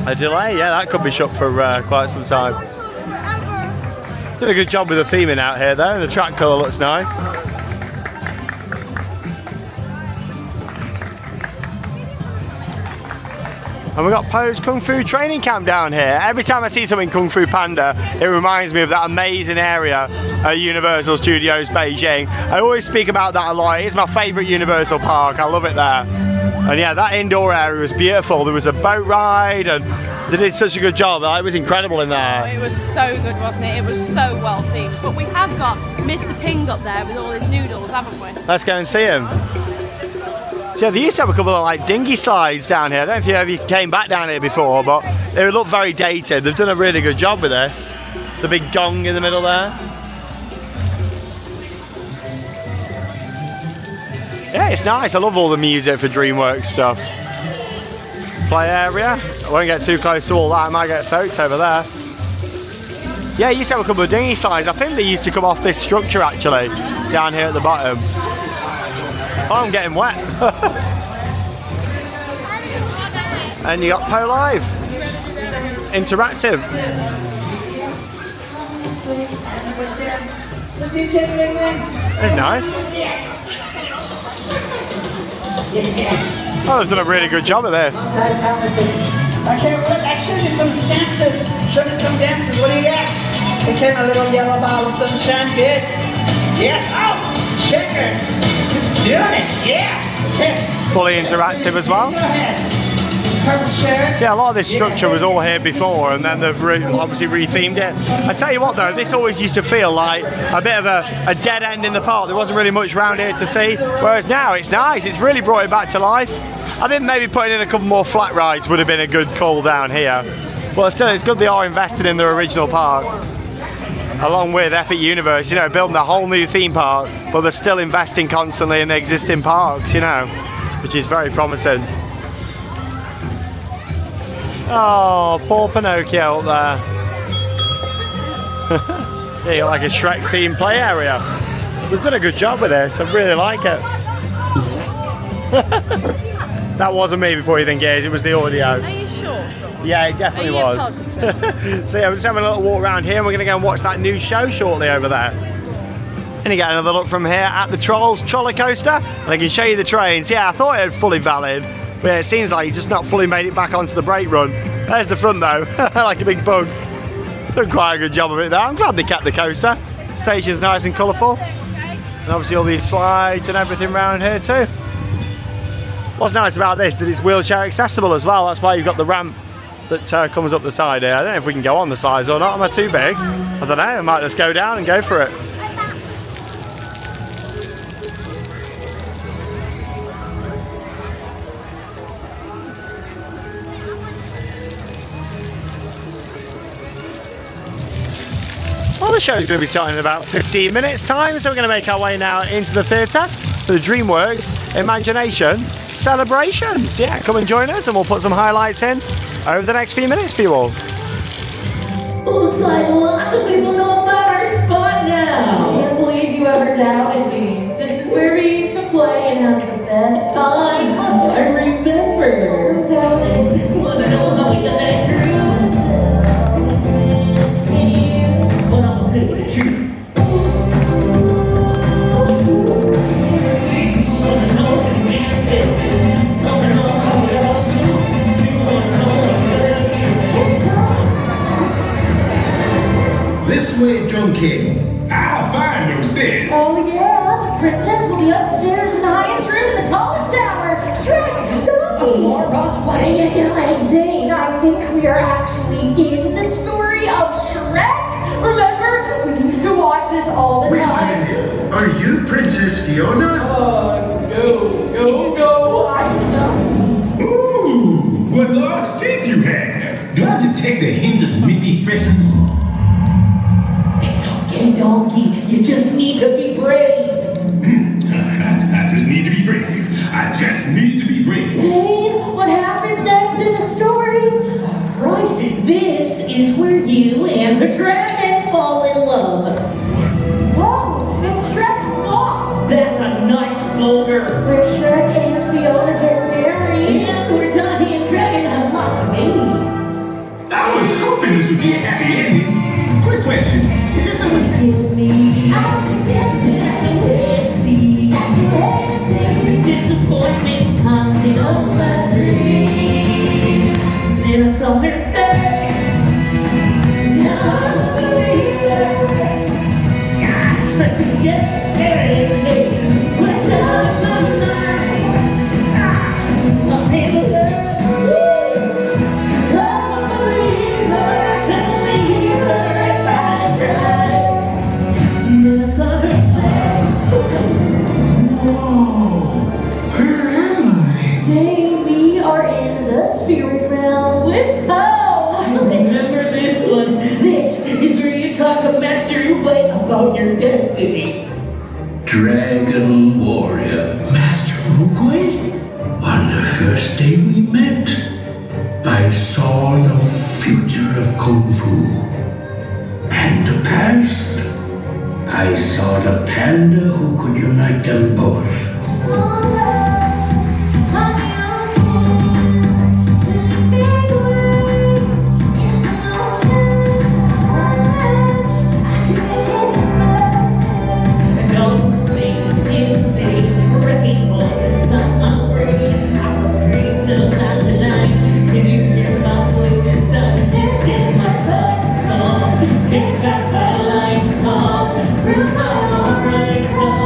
[SPEAKER 1] A delay. Yeah, that could be shut for quite some time. Did a good job with the theming out here though. The track colour looks nice. And we've got Poe's Kung Fu training camp down here. Every time I see something Kung Fu Panda, it reminds me of that amazing area at Universal Studios Beijing. I always speak about that a lot. It's my favourite Universal park. I love it there. And yeah, that indoor area was beautiful. There was a boat ride and they did such a good job. It was incredible in there.
[SPEAKER 2] Oh, it was so good, wasn't it? It was so well themed. But we have got Mr. Ping up there with all his noodles, haven't we?
[SPEAKER 1] Let's go and see him. So yeah, they used to have a couple of like dinghy slides down here. I don't know if you came back down here before, but they look very dated. They've done a really good job with this. The big gong in the middle there. Yeah, it's nice. I love all the music for Dreamworks stuff. Play area. I won't get too close to all that. I might get soaked over there. Yeah, you used to have a couple of dinghy slides. I think they used to come off this structure actually, down here at the bottom. Oh, I'm getting wet. And you got Po Live. Interactive. Very nice. Oh, they've done a really good job of this.
[SPEAKER 9] Okay, well, look, I showed you some dances. Showed you some dances. What do you got? It came a little yellow ball of sunshine. Good. Yeah. Oh, shaker. Just doing it. Yeah. Okay.
[SPEAKER 1] Fully interactive as well.
[SPEAKER 9] Go ahead.
[SPEAKER 1] See, a lot of this structure was all here before and then they've obviously rethemed it. I tell you what though, this always used to feel like a bit of a dead end in the park. There wasn't really much around here to see, whereas now it's nice. It's really brought it back to life. I think maybe putting in a couple more flat rides would have been a good call down here. But still, it's good they are invested in their original park. Along with Epic Universe, you know, building a whole new theme park, but they're still investing constantly in the existing parks, you know, which is very promising. Oh, poor Pinocchio up there. Yeah, you got like a Shrek themed play area. They've done a good job with this, I really like it. That wasn't me before you think it is, it was the audio.
[SPEAKER 2] Are you sure?
[SPEAKER 1] Yeah, it definitely was.
[SPEAKER 2] Positive?
[SPEAKER 1] So yeah, we're just having a little walk around here and we're going to go and watch that new show shortly over there. And you get another look from here at the Trolls Troller Coaster. And I can show you the trains. Yeah, I thought it had fully valid, but yeah, it seems like it's just not fully made it back onto the brake run. There's the front though, like a big bug. Done quite a good job of it there. I'm glad they kept the coaster. Station's nice and colourful. And obviously all these slides and everything around here too. What's nice about this, that it's wheelchair accessible as well. That's why you've got the ramp that comes up the side here. I don't know if we can go on the sides or not. Am I too big? I don't know. I might just go down and go for it. Well, the show's going to be starting in about 15 minutes time, so we're going to make our way now into the theatre for the Dreamworks Imagination Celebrations. Yeah, come and join us and we'll put some highlights in over the next few minutes for you all.
[SPEAKER 10] Looks like lots of people know about our spot now. I can't believe you ever doubted me. This is where we used to play and have the best time. I remember. Wanna know how we got that groove? But I'm gonna tell you the truth.
[SPEAKER 6] This way, Drunky. I'll find those stairs.
[SPEAKER 10] Oh yeah, the princess will be upstairs in the highest room in the tallest tower. Shrek, Doggy! Laura, what are you doing? Zane, I think we are actually in the story of Shrek. Remember, we used to watch this all the
[SPEAKER 6] Wait a
[SPEAKER 10] time.
[SPEAKER 6] minute. Are you Princess Fiona?
[SPEAKER 10] No, I know.
[SPEAKER 6] Ooh, what large teeth you have. Do I detect a hint of minty freshness?
[SPEAKER 10] It's okay, Donkey. You just need to be brave.
[SPEAKER 6] I just need to be brave. I just need to be brave.
[SPEAKER 10] Zane, what happens next in the story? Right, this is where you and the dragon fall in love. Whoa, it's Shrek's spot. That's a nice boulder. Where Shrek and Fiona get married. And where Dottie and Dragon have lots of babies.
[SPEAKER 6] I was hoping this would be a happy ending. Quick question. Is this a mistake?
[SPEAKER 10] With me, out together, that's the way it seems. That's the way it seems. Disappointment comes in all my dreams. Then I saw her face. Now I'm a believer. I could get everything. What's on my mind? My people love you. I'm a believer. I can believe her if I try. Then I saw her
[SPEAKER 6] Where am I?
[SPEAKER 10] Zane, we are in the spirit realm with Poe. Remember this one. This is where you talk to Master Uwe about your destiny.
[SPEAKER 11] Dragon Warrior.
[SPEAKER 6] Master Oogway?
[SPEAKER 11] On the first day we met, I saw the future of Kung Fu. And the past, I saw the panda who could unite them both.
[SPEAKER 10] And all those things insane, wrecking balls and some upgrade. I will scream till the night. Can you hear my voice inside? This is my fight song. Take back my life song. Prove my alright song.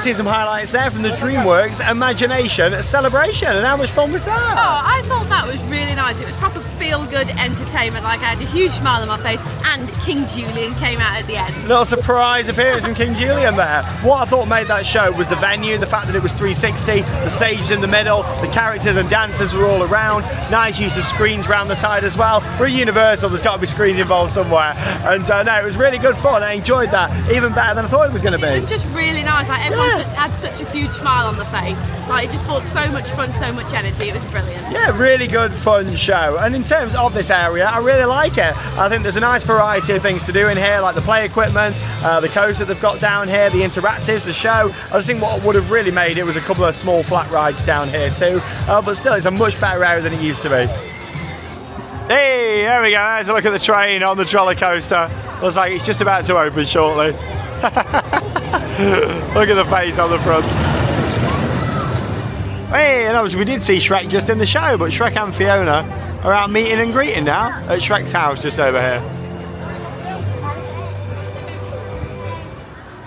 [SPEAKER 1] see some highlights there from the Dreamworks Imagination Celebration, and how much fun was that?
[SPEAKER 2] Oh, I thought that was really nice. It was proper feel-good entertainment. Like, I had a huge smile on my face, and King Julian came out at the end.
[SPEAKER 1] Little surprise appearance from King Julian there. What I thought made that show was the venue, the fact that it was 360, the stage in the middle, the characters and dancers were all around. Nice use of screens around the side as well. We're at Universal, there's got to be screens involved somewhere. And no, it was really good fun. I enjoyed that, even better than I thought it was going to be.
[SPEAKER 2] It was just really nice. Like, everyone had such a huge smile on the face. Like, it just brought so much fun, so much energy. It was brilliant.
[SPEAKER 1] Yeah, really good fun show. And in terms of this area, I really like it. I think there's a nice variety of things to do in here, like the play equipment, the coaster they've got down here, the interactives, the show. I just think what would have really made it was a couple of small flat rides down here too. But still, it's a much better area than it used to be. Hey, there we go. There's a look at the train on the roller coaster. Looks like it's just about to open shortly. Look at the face on the front. Hey, and obviously we did see Shrek just in the show, but Shrek and Fiona are out meeting and greeting now at Shrek's house just over here.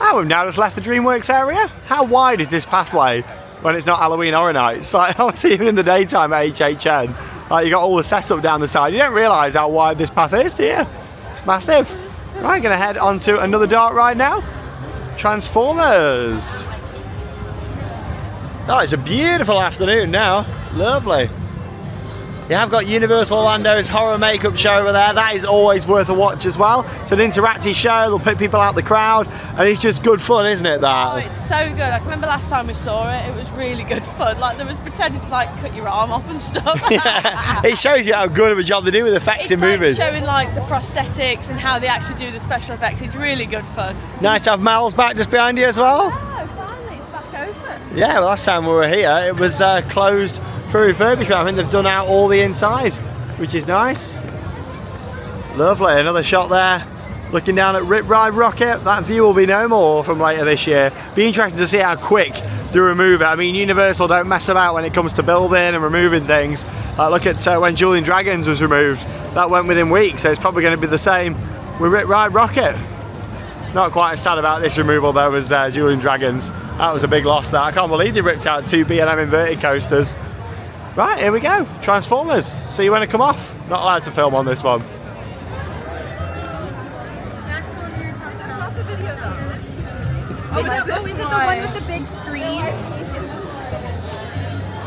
[SPEAKER 1] Oh, we've now just left the Dreamworks area. How wide is this pathway when it's not Halloween Horror Nights? Like, obviously even in the daytime at HHN, like, you got all the setup down the side. You don't realise how wide this path is, do you? It's massive. Right, gonna head on to another dark ride now. Transformers. Oh, it's a beautiful afternoon now. Lovely. You have got Universal Orlando's horror makeup show over there. That is always worth a watch as well. It's an interactive show. They'll pick people out the crowd, and it's just good fun, isn't it, that?
[SPEAKER 2] Oh, it's so good. I can remember last time we saw it, it was really good fun. Like, there was pretending to, like, cut your arm off and stuff.
[SPEAKER 1] Yeah, it shows you how good of a job they do with effects in movies.
[SPEAKER 2] It's showing, like, the prosthetics and how they actually do the special effects. It's really good fun.
[SPEAKER 1] Nice to have Mal's back just behind you as well.
[SPEAKER 2] Oh, finally, it's back open.
[SPEAKER 1] Yeah, well, last time we were here, it was closed for refurbishment. I think they've done out all the inside, which is nice. Lovely, another shot there. Looking down at Rip Ride Rockit. That view will be no more from later this year. Be interesting to see how quick they remove it. I mean, Universal don't mess about when it comes to building and removing things. Look at when Julian Dragons was removed. That went within weeks, so it's probably going to be the same with Rip Ride Rockit. Not quite as sad about this removal though as Julian Dragons. That was a big loss there. I can't believe they ripped out 2 B&M inverted coasters. Right, here we go. Transformers. See you when I come off. Not allowed to film on this one.
[SPEAKER 3] Is it the one with the big screen?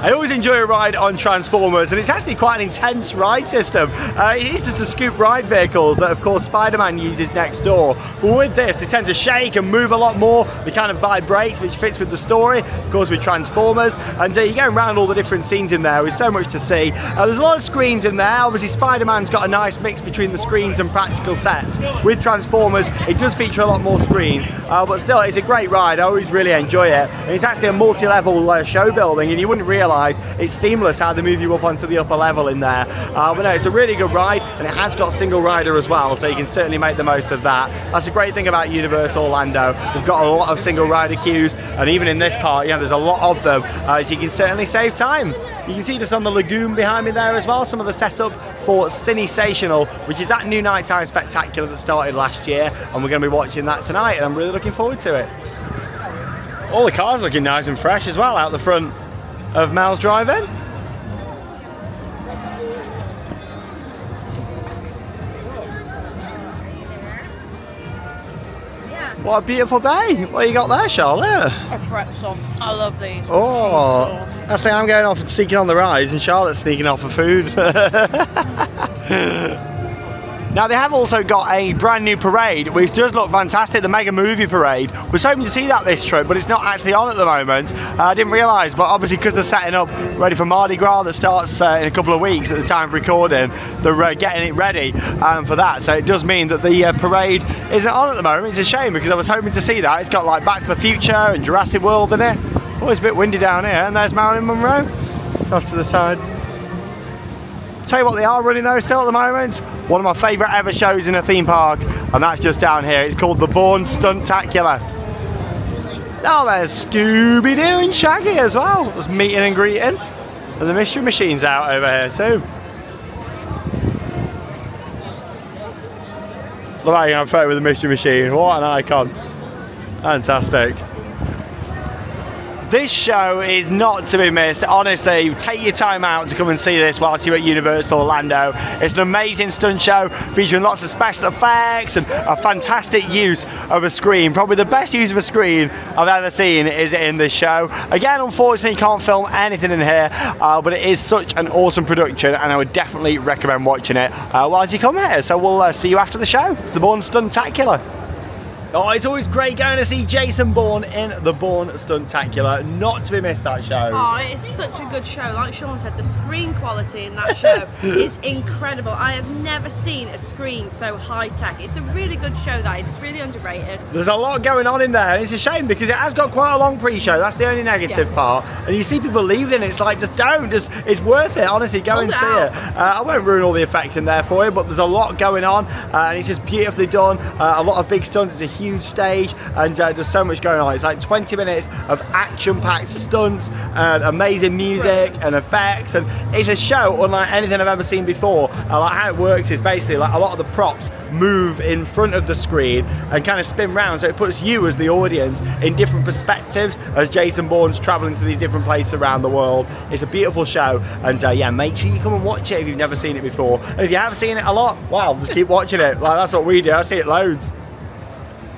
[SPEAKER 1] I always enjoy a ride on Transformers, and it's actually quite an intense ride system. It is just the scoop ride vehicles that, of course, Spider-Man uses next door. But with this, they tend to shake and move a lot more. They kind of vibrate, which fits with the story, of course, with Transformers. And you're going around all the different scenes in there. There's so much to see. There's a lot of screens in there. Obviously, Spider-Man's got a nice mix between the screens and practical sets. With Transformers, it does feature a lot more screens, but still, it's a great ride. I always really enjoy it. And it's actually a multi-level show building, and you wouldn't realise it's seamless how they move you up onto the upper level in there. But no, it's a really good ride, and it has got single rider as well, so you can certainly make the most of that. That's a great thing about Universal Orlando. We've got a lot of single rider queues, and even in this part, there's a lot of them, so you can certainly save time. You can see just on the lagoon behind me there as well, some of the setup for CineSational, which is that new nighttime spectacular that started last year, and we're going to be watching that tonight, and I'm really looking forward to it. All the cars looking nice and fresh as well out the front of Mal's Drive-In.
[SPEAKER 3] Let's see.
[SPEAKER 1] What a beautiful day. What you got there, Charlotte?
[SPEAKER 2] A pretzel. I love these.
[SPEAKER 1] Oh, that's like I'm going off and sneaking on the rides, and Charlotte's sneaking off for food. Now they have also got a brand new parade which does look fantastic, the Mega Movie Parade. We're hoping to see that this trip, but it's not actually on at the moment. I didn't realise, but obviously because they're setting up ready for Mardi Gras that starts in a couple of weeks at the time of recording, they're getting it ready for that. So it does mean that the parade isn't on at the moment. It's a shame because I was hoping to see that. It's got like Back to the Future and Jurassic World in it. Oh, it's a bit windy down here, and there's Marilyn Monroe off to the side. Tell you what they are running though still at the moment. One of my favourite ever shows in a theme park, and that's just down here. It's called the Bourne Stuntacular. Oh, there's Scooby-Doo and Shaggy as well. There's meeting and greeting. And the Mystery Machine's out over here too. Look how you have a photo with the Mystery Machine. What an icon. Fantastic. This show is not to be missed. Honestly, take your time out to come and see this whilst you're at Universal Orlando. It's an amazing stunt show featuring lots of special effects and a fantastic use of a screen. Probably the best use of a screen I've ever seen is in this show. Again, unfortunately, you can't film anything in here, but it is such an awesome production and I would definitely recommend watching it whilst you come here. So we'll see you after the show. It's the Bourne Stuntacular. Oh, it's always great going to see Jason Bourne in the Bourne Stuntacular. Not to be missed, that show.
[SPEAKER 2] Oh, it's such a good show. Like Sean said, the screen quality in that show is incredible. I have never seen a screen so high tech. It's a really good show, that is. It's really underrated.
[SPEAKER 1] There's a lot going on in there, and it's a shame because it has got quite a long pre-show. That's the only negative part. And you see people leaving, it's like, just don't. It's worth it, honestly. Go and see it. I won't ruin all the effects in there for you, but there's a lot going on, and it's just beautifully done. A lot of big stunts. It's a huge stage, and there's so much going on. It's like 20 minutes of action-packed stunts and amazing music and effects, and it's a show unlike anything I've ever seen before. Like how it works is basically like a lot of the props move in front of the screen and kind of spin round, so it puts you as the audience in different perspectives as Jason Bourne's traveling to these different places around the world. It's a beautiful show, and yeah, make sure you come and watch it if you've never seen it before. And if you have seen it a lot, well, just keep watching it. Like, that's what we do. I see it loads.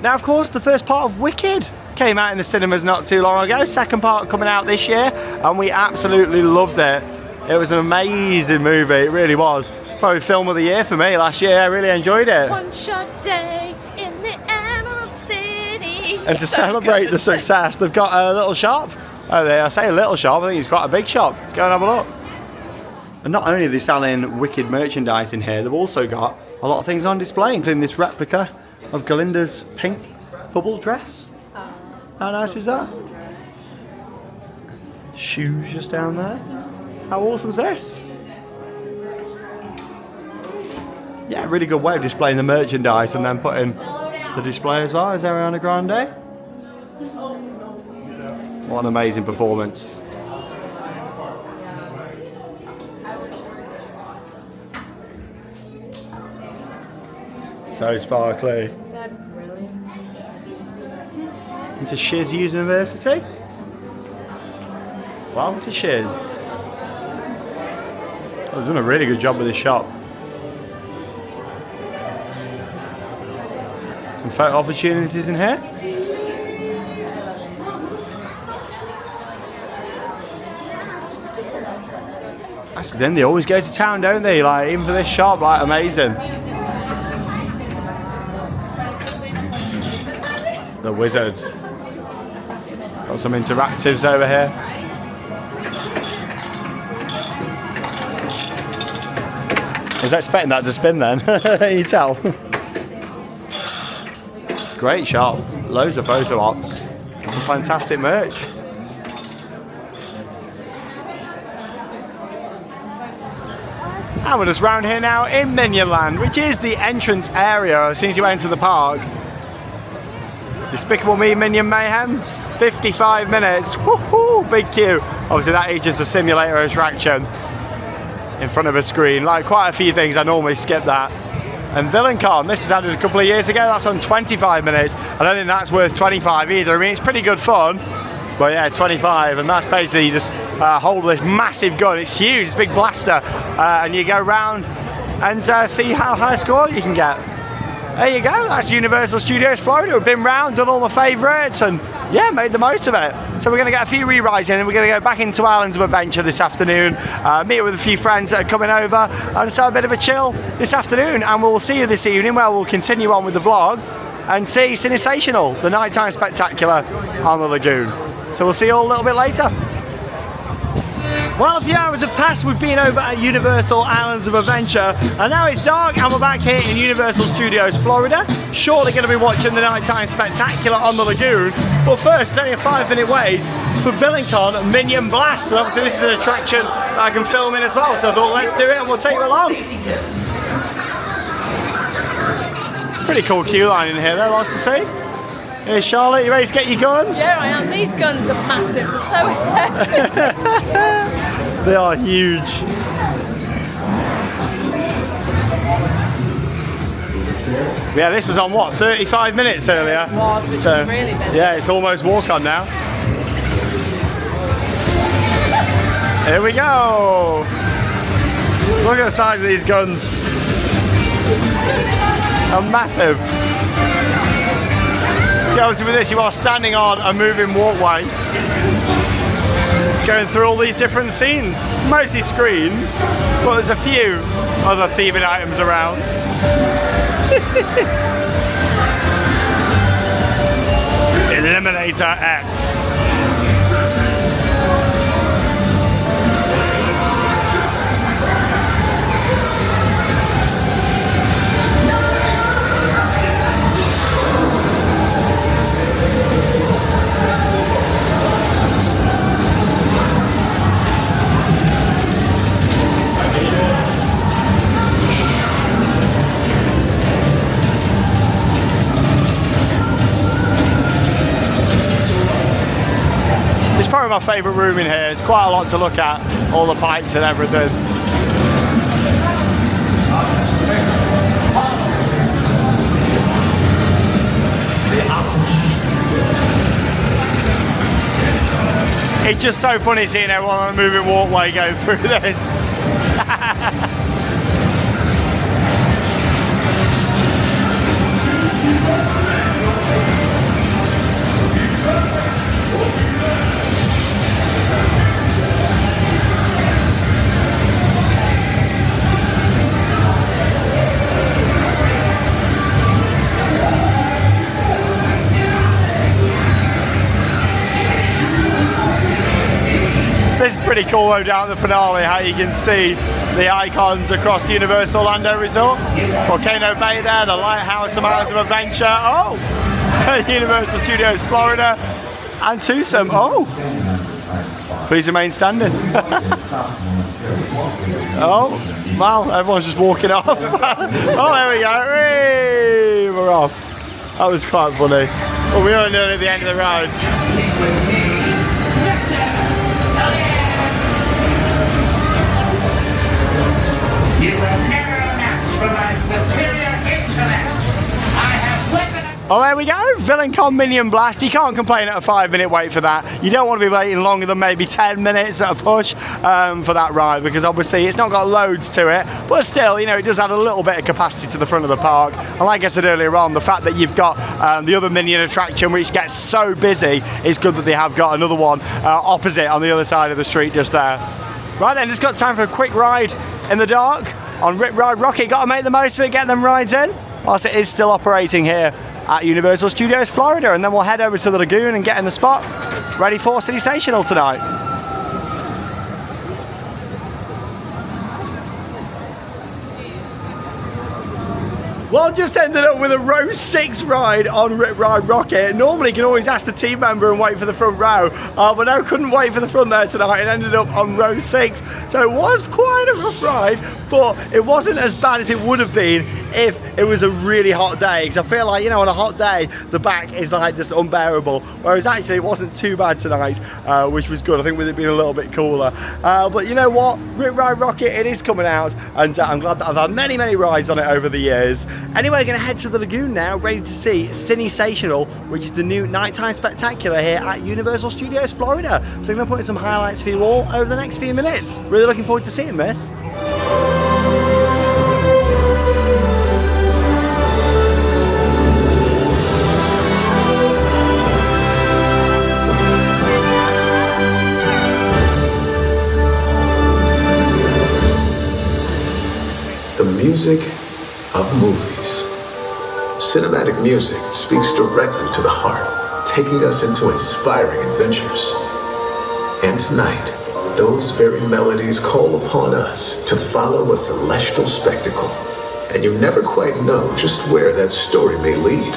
[SPEAKER 1] Now, of course, the first part of Wicked came out in the cinemas not too long ago. Second part coming out this year, and we absolutely loved it. It was an amazing movie, it really was. Probably film of the year for me last year. I really enjoyed it.
[SPEAKER 2] One shot day in the Emerald City.
[SPEAKER 1] And to celebrate the success, they've got a little shop. Oh, I say a little shop, I think it's quite a big shop. Let's go and have a look. And not only are they selling Wicked merchandise in here, they've also got a lot of things on display, including this replica of Galinda's pink bubble dress. How nice is that? Shoes just down there. How awesome is this? Yeah, really good way of displaying the merchandise and then putting the display as well. Is Ariana Grande? What an amazing performance. So sparkly.
[SPEAKER 2] They're brilliant.
[SPEAKER 1] Into Shiz University. Welcome to Shiz. Oh, they've done a really good job with this shop. Some photo opportunities in here. Actually, then they always go to town, don't they? Like, even for this shop, like, amazing. The Wizard. Got some interactives over here. I was expecting that to spin then. You tell. Great shop. Loads of photo ops. Some fantastic merch. And we're just round here now in Minion Land, which is the entrance area as soon as you enter the park. Despicable Me Minion Mayhems, 55 minutes, woohoo, big queue. Obviously that is just a simulator attraction in front of a screen. Like quite a few things, I normally skip that. And VillainCon, this was added a couple of years ago, that's on 25 minutes. I don't think that's worth 25 either. I mean, it's pretty good fun, but yeah, 25, and that's basically you just hold this massive gun. It's huge, it's a big blaster, and you go around and see how high score you can get. There you go, that's Universal Studios Florida. We've been round, done all my favourites, and yeah, made the most of it. So we're going to get a few re-rides in, and we're going to go back into Islands of Adventure this afternoon, meet with a few friends that are coming over, and just have a bit of a chill this afternoon, and we'll see you this evening where we'll continue on with the vlog and see CineSational, the nighttime spectacular on the lagoon. So we'll see you all a little bit later. Well, a few hours have passed, we've been over at Universal Islands of Adventure, and now it's dark and we're back here in Universal Studios Florida. Surely going to be watching the nighttime spectacular on the lagoon, but first, it's only a 5-minute wait for VillainCon Minion Blast, and obviously this is an attraction that I can film in as well, so I thought let's do it and we'll take you along. Pretty cool queue line in here though, lots to see. Hey Charlotte, you ready to get your gun?
[SPEAKER 2] Yeah, I am. These guns are massive. They're so heavy.
[SPEAKER 1] They are huge. Yeah, this was on what, 35 minutes earlier?
[SPEAKER 2] It was, which is really busy.
[SPEAKER 1] Yeah, it's almost walk on now. Here we go. Look at the size of these guns. They're massive. See, obviously with this you are standing on a moving walkway, going through all these different scenes, mostly screens, but there's a few other theming items around. Eliminator X. It's probably my favourite room in here. It's quite a lot to look at, all the pipes and everything. It's just so funny seeing everyone on a moving walkway go through this. This is pretty cool though down the finale, how you can see the icons across Universal Orlando Resort. Volcano Bay there, the Lighthouse, some Islands of Adventure, oh! Universal Studios Florida, and Tucson, oh! Please remain standing. Oh, well, everyone's just walking off. Oh, there we go, whee! We're off. That was quite funny. Well, we are nearly at the end of the ride.
[SPEAKER 10] You will never match for my superior intellect. I have weaponized.
[SPEAKER 1] Oh, there we go, Villain Con Minion Blast. You can't complain at a 5-minute wait for that. You don't want to be waiting longer than maybe 10 minutes at a push for that ride, because obviously it's not got loads to it, but still, you know, it does add a little bit of capacity to the front of the park. And like I said earlier on, the fact that you've got the other Minion attraction, which gets so busy, it's good that they have got another one opposite on the other side of the street just there. Right then, just got time for a quick ride in the dark on Rip Ride Rockit. Got to make the most of it, get them rides in, whilst it is still operating here at Universal Studios Florida, and then we'll head over to the lagoon and get in the spot, ready for CineSational tonight. Well, just ended up with a row 6 ride on Rip Ride Rockit. Normally you can always ask the team member and wait for the front row, but no, couldn't wait for the front there tonight and ended up on row 6. So it was quite a rough ride, but it wasn't as bad as it would have been if it was a really hot day, because I feel like, you know, on a hot day the back is like just unbearable, whereas actually it wasn't too bad tonight, which was good. I think with it being a little bit cooler, but you know what, Rip Ride Rockit, it is coming out, and I'm glad that I've had many rides on it over the years. Anyway, we're going to head to the lagoon now, ready to see CineSational, which is the new nighttime spectacular here at Universal Studios Florida. So I'm going to put in some highlights for you all over the next few minutes. Really looking forward to seeing this.
[SPEAKER 12] The music of movies. Cinematic music speaks directly to the heart, taking us into inspiring adventures. And tonight, those very melodies call upon us to follow a celestial spectacle. And you never quite know just where that story may lead.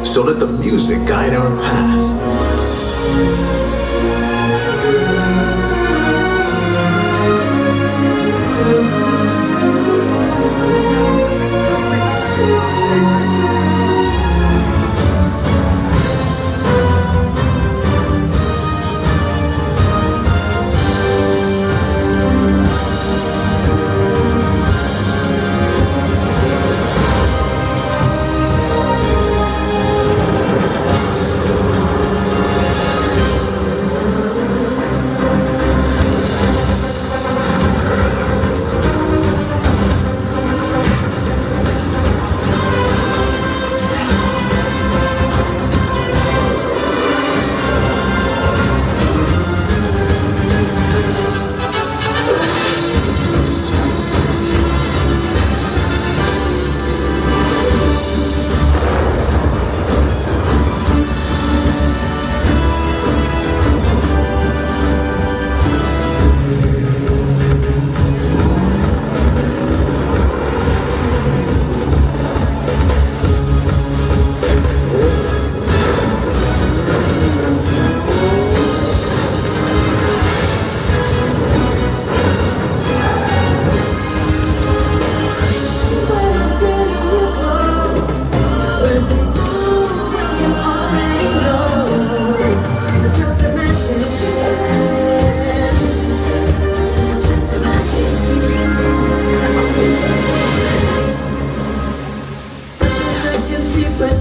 [SPEAKER 12] So let the music guide our path.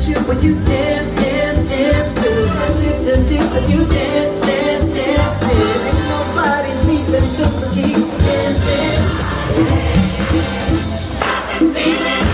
[SPEAKER 10] friendship when you dance, dance, dance to friendship, the things that you dance, dance, dance to. Ain't nobody leaving, so keep dancing. This feeling, this feeling.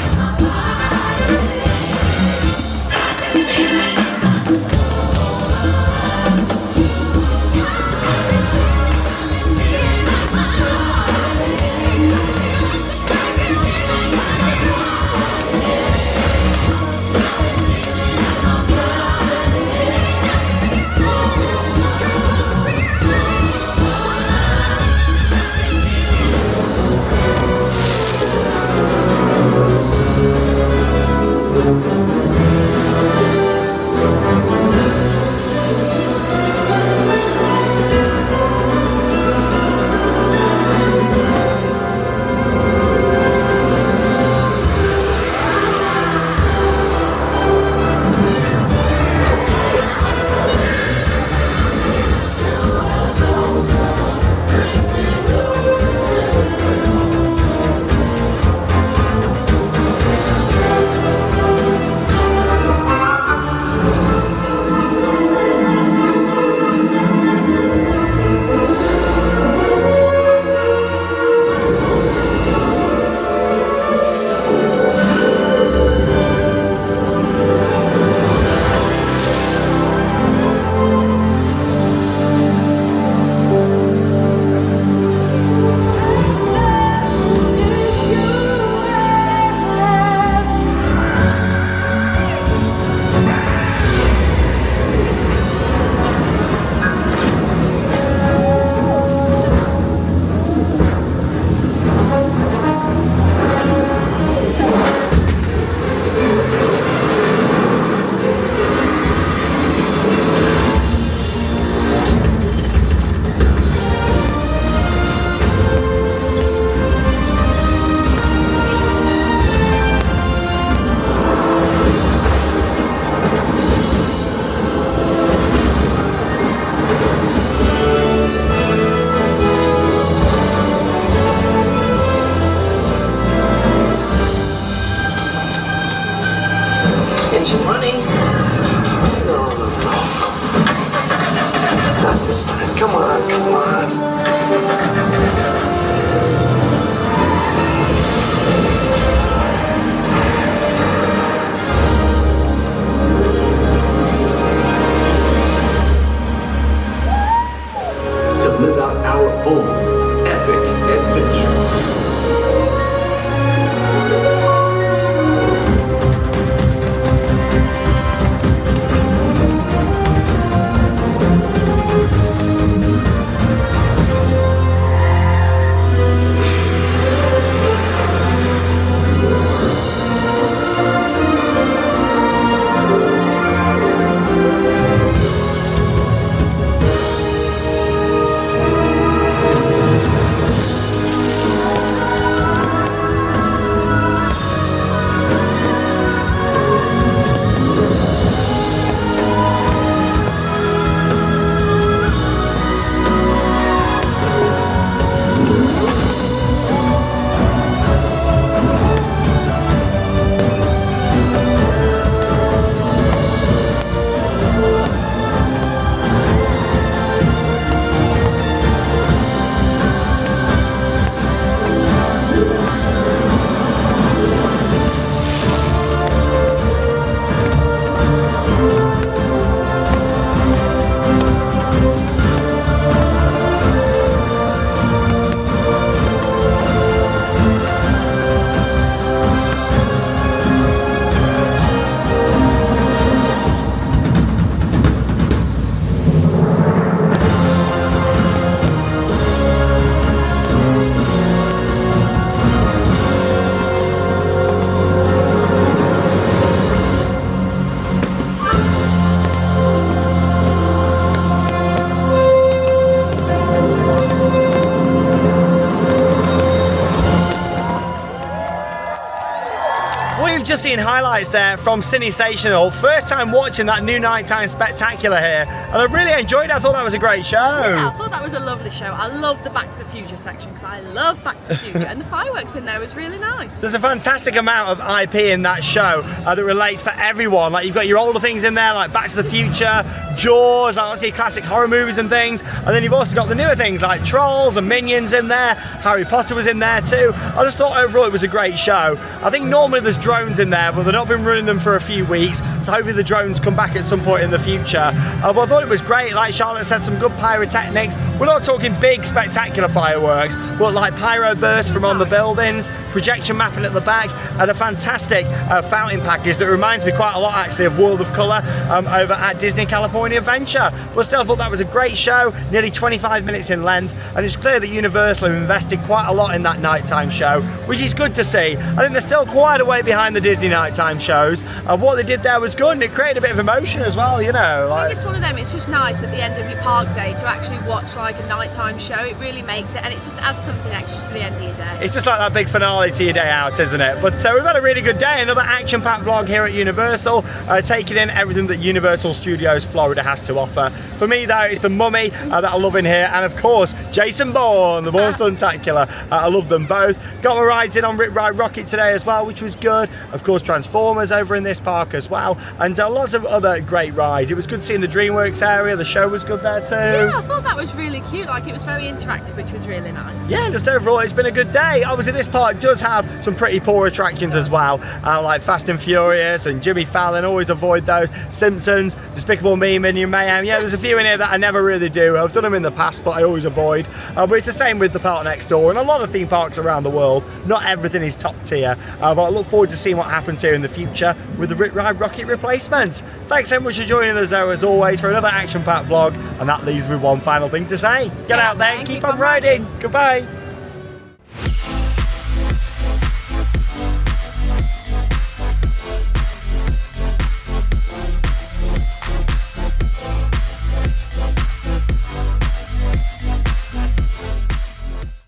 [SPEAKER 9] Engine running. No. Not this time. Come on, come on.
[SPEAKER 12] To live out our own epic adventures.
[SPEAKER 1] just seeing highlights there from CineSational. First time watching that new nighttime spectacular here, and I really enjoyed it. I thought that was a great show.
[SPEAKER 2] Yeah, I thought that was a lovely show. I love the Back to the Future section because I love Back to the Future, and the fireworks in there was really nice.
[SPEAKER 1] There's a fantastic amount of IP in that show that relates for everyone. Like you've got your older things in there, like Back to the Future, Jaws, like obviously classic horror movies and things, and then you've also got the newer things like Trolls and Minions in there. Harry Potter was in there too. I just thought overall it was a great show. I think normally there's drones in there, but they've not been running them for a few weeks, so hopefully the drones come back at some point in the future. But I thought it was great. Like Charlotte said, some good pyrotechnics. We're not talking big spectacular fireworks, but like pyro bursts from on the buildings, projection mapping at the back, and a fantastic fountain package that reminds me quite a lot actually of World of Colour over at Disney California Adventure. But still, I thought that was a great show, nearly 25 minutes in length, and it's clear that Universal have invested quite a lot in that nighttime show, which is good to see. I think they're still quite a way behind the Disney nighttime shows, and what they did there was good, and it created a bit of emotion as well, you know.
[SPEAKER 2] I think it's one of them, it's just nice at the end of your park day to actually watch like a nighttime show. It really makes it, and it just adds something extra to the end of your day.
[SPEAKER 1] It's just like that big finale to your day out, isn't it? But we've had a really good day, another action-packed vlog here at Universal, taking in everything that Universal Studios Florida has to offer. For me though, it's the Mummy that I love in here, and of course Jason Bourne, the Bourne Stuntacular. I love them both. Got my rides in on Rip Ride Rockit today as well, which was good. Of course Transformers over in this park as well, and lots of other great rides. It was good seeing the Dreamworks area, the show was good there too.
[SPEAKER 2] Yeah, I thought that was really cute, like it was very interactive, which was really nice.
[SPEAKER 1] Yeah, just overall it's been a good day. Obviously this park does have some pretty poor attractions as well, like Fast and Furious and Jimmy Fallon, always avoid those. Simpsons, Despicable Me, Minion Mayhem. Yeah, there's a few in here that I never really do. I've done them in the past, but I always avoid. But it's the same with the park next door and a lot of theme parks around the world. Not everything is top tier, but I look forward to seeing what happens here in the future with the Rip Ride Rockit replacements. Thanks so much for joining us though, as always, for another action-packed vlog, and that leaves me one final thing to say. Get out there and keep on riding. Goodbye.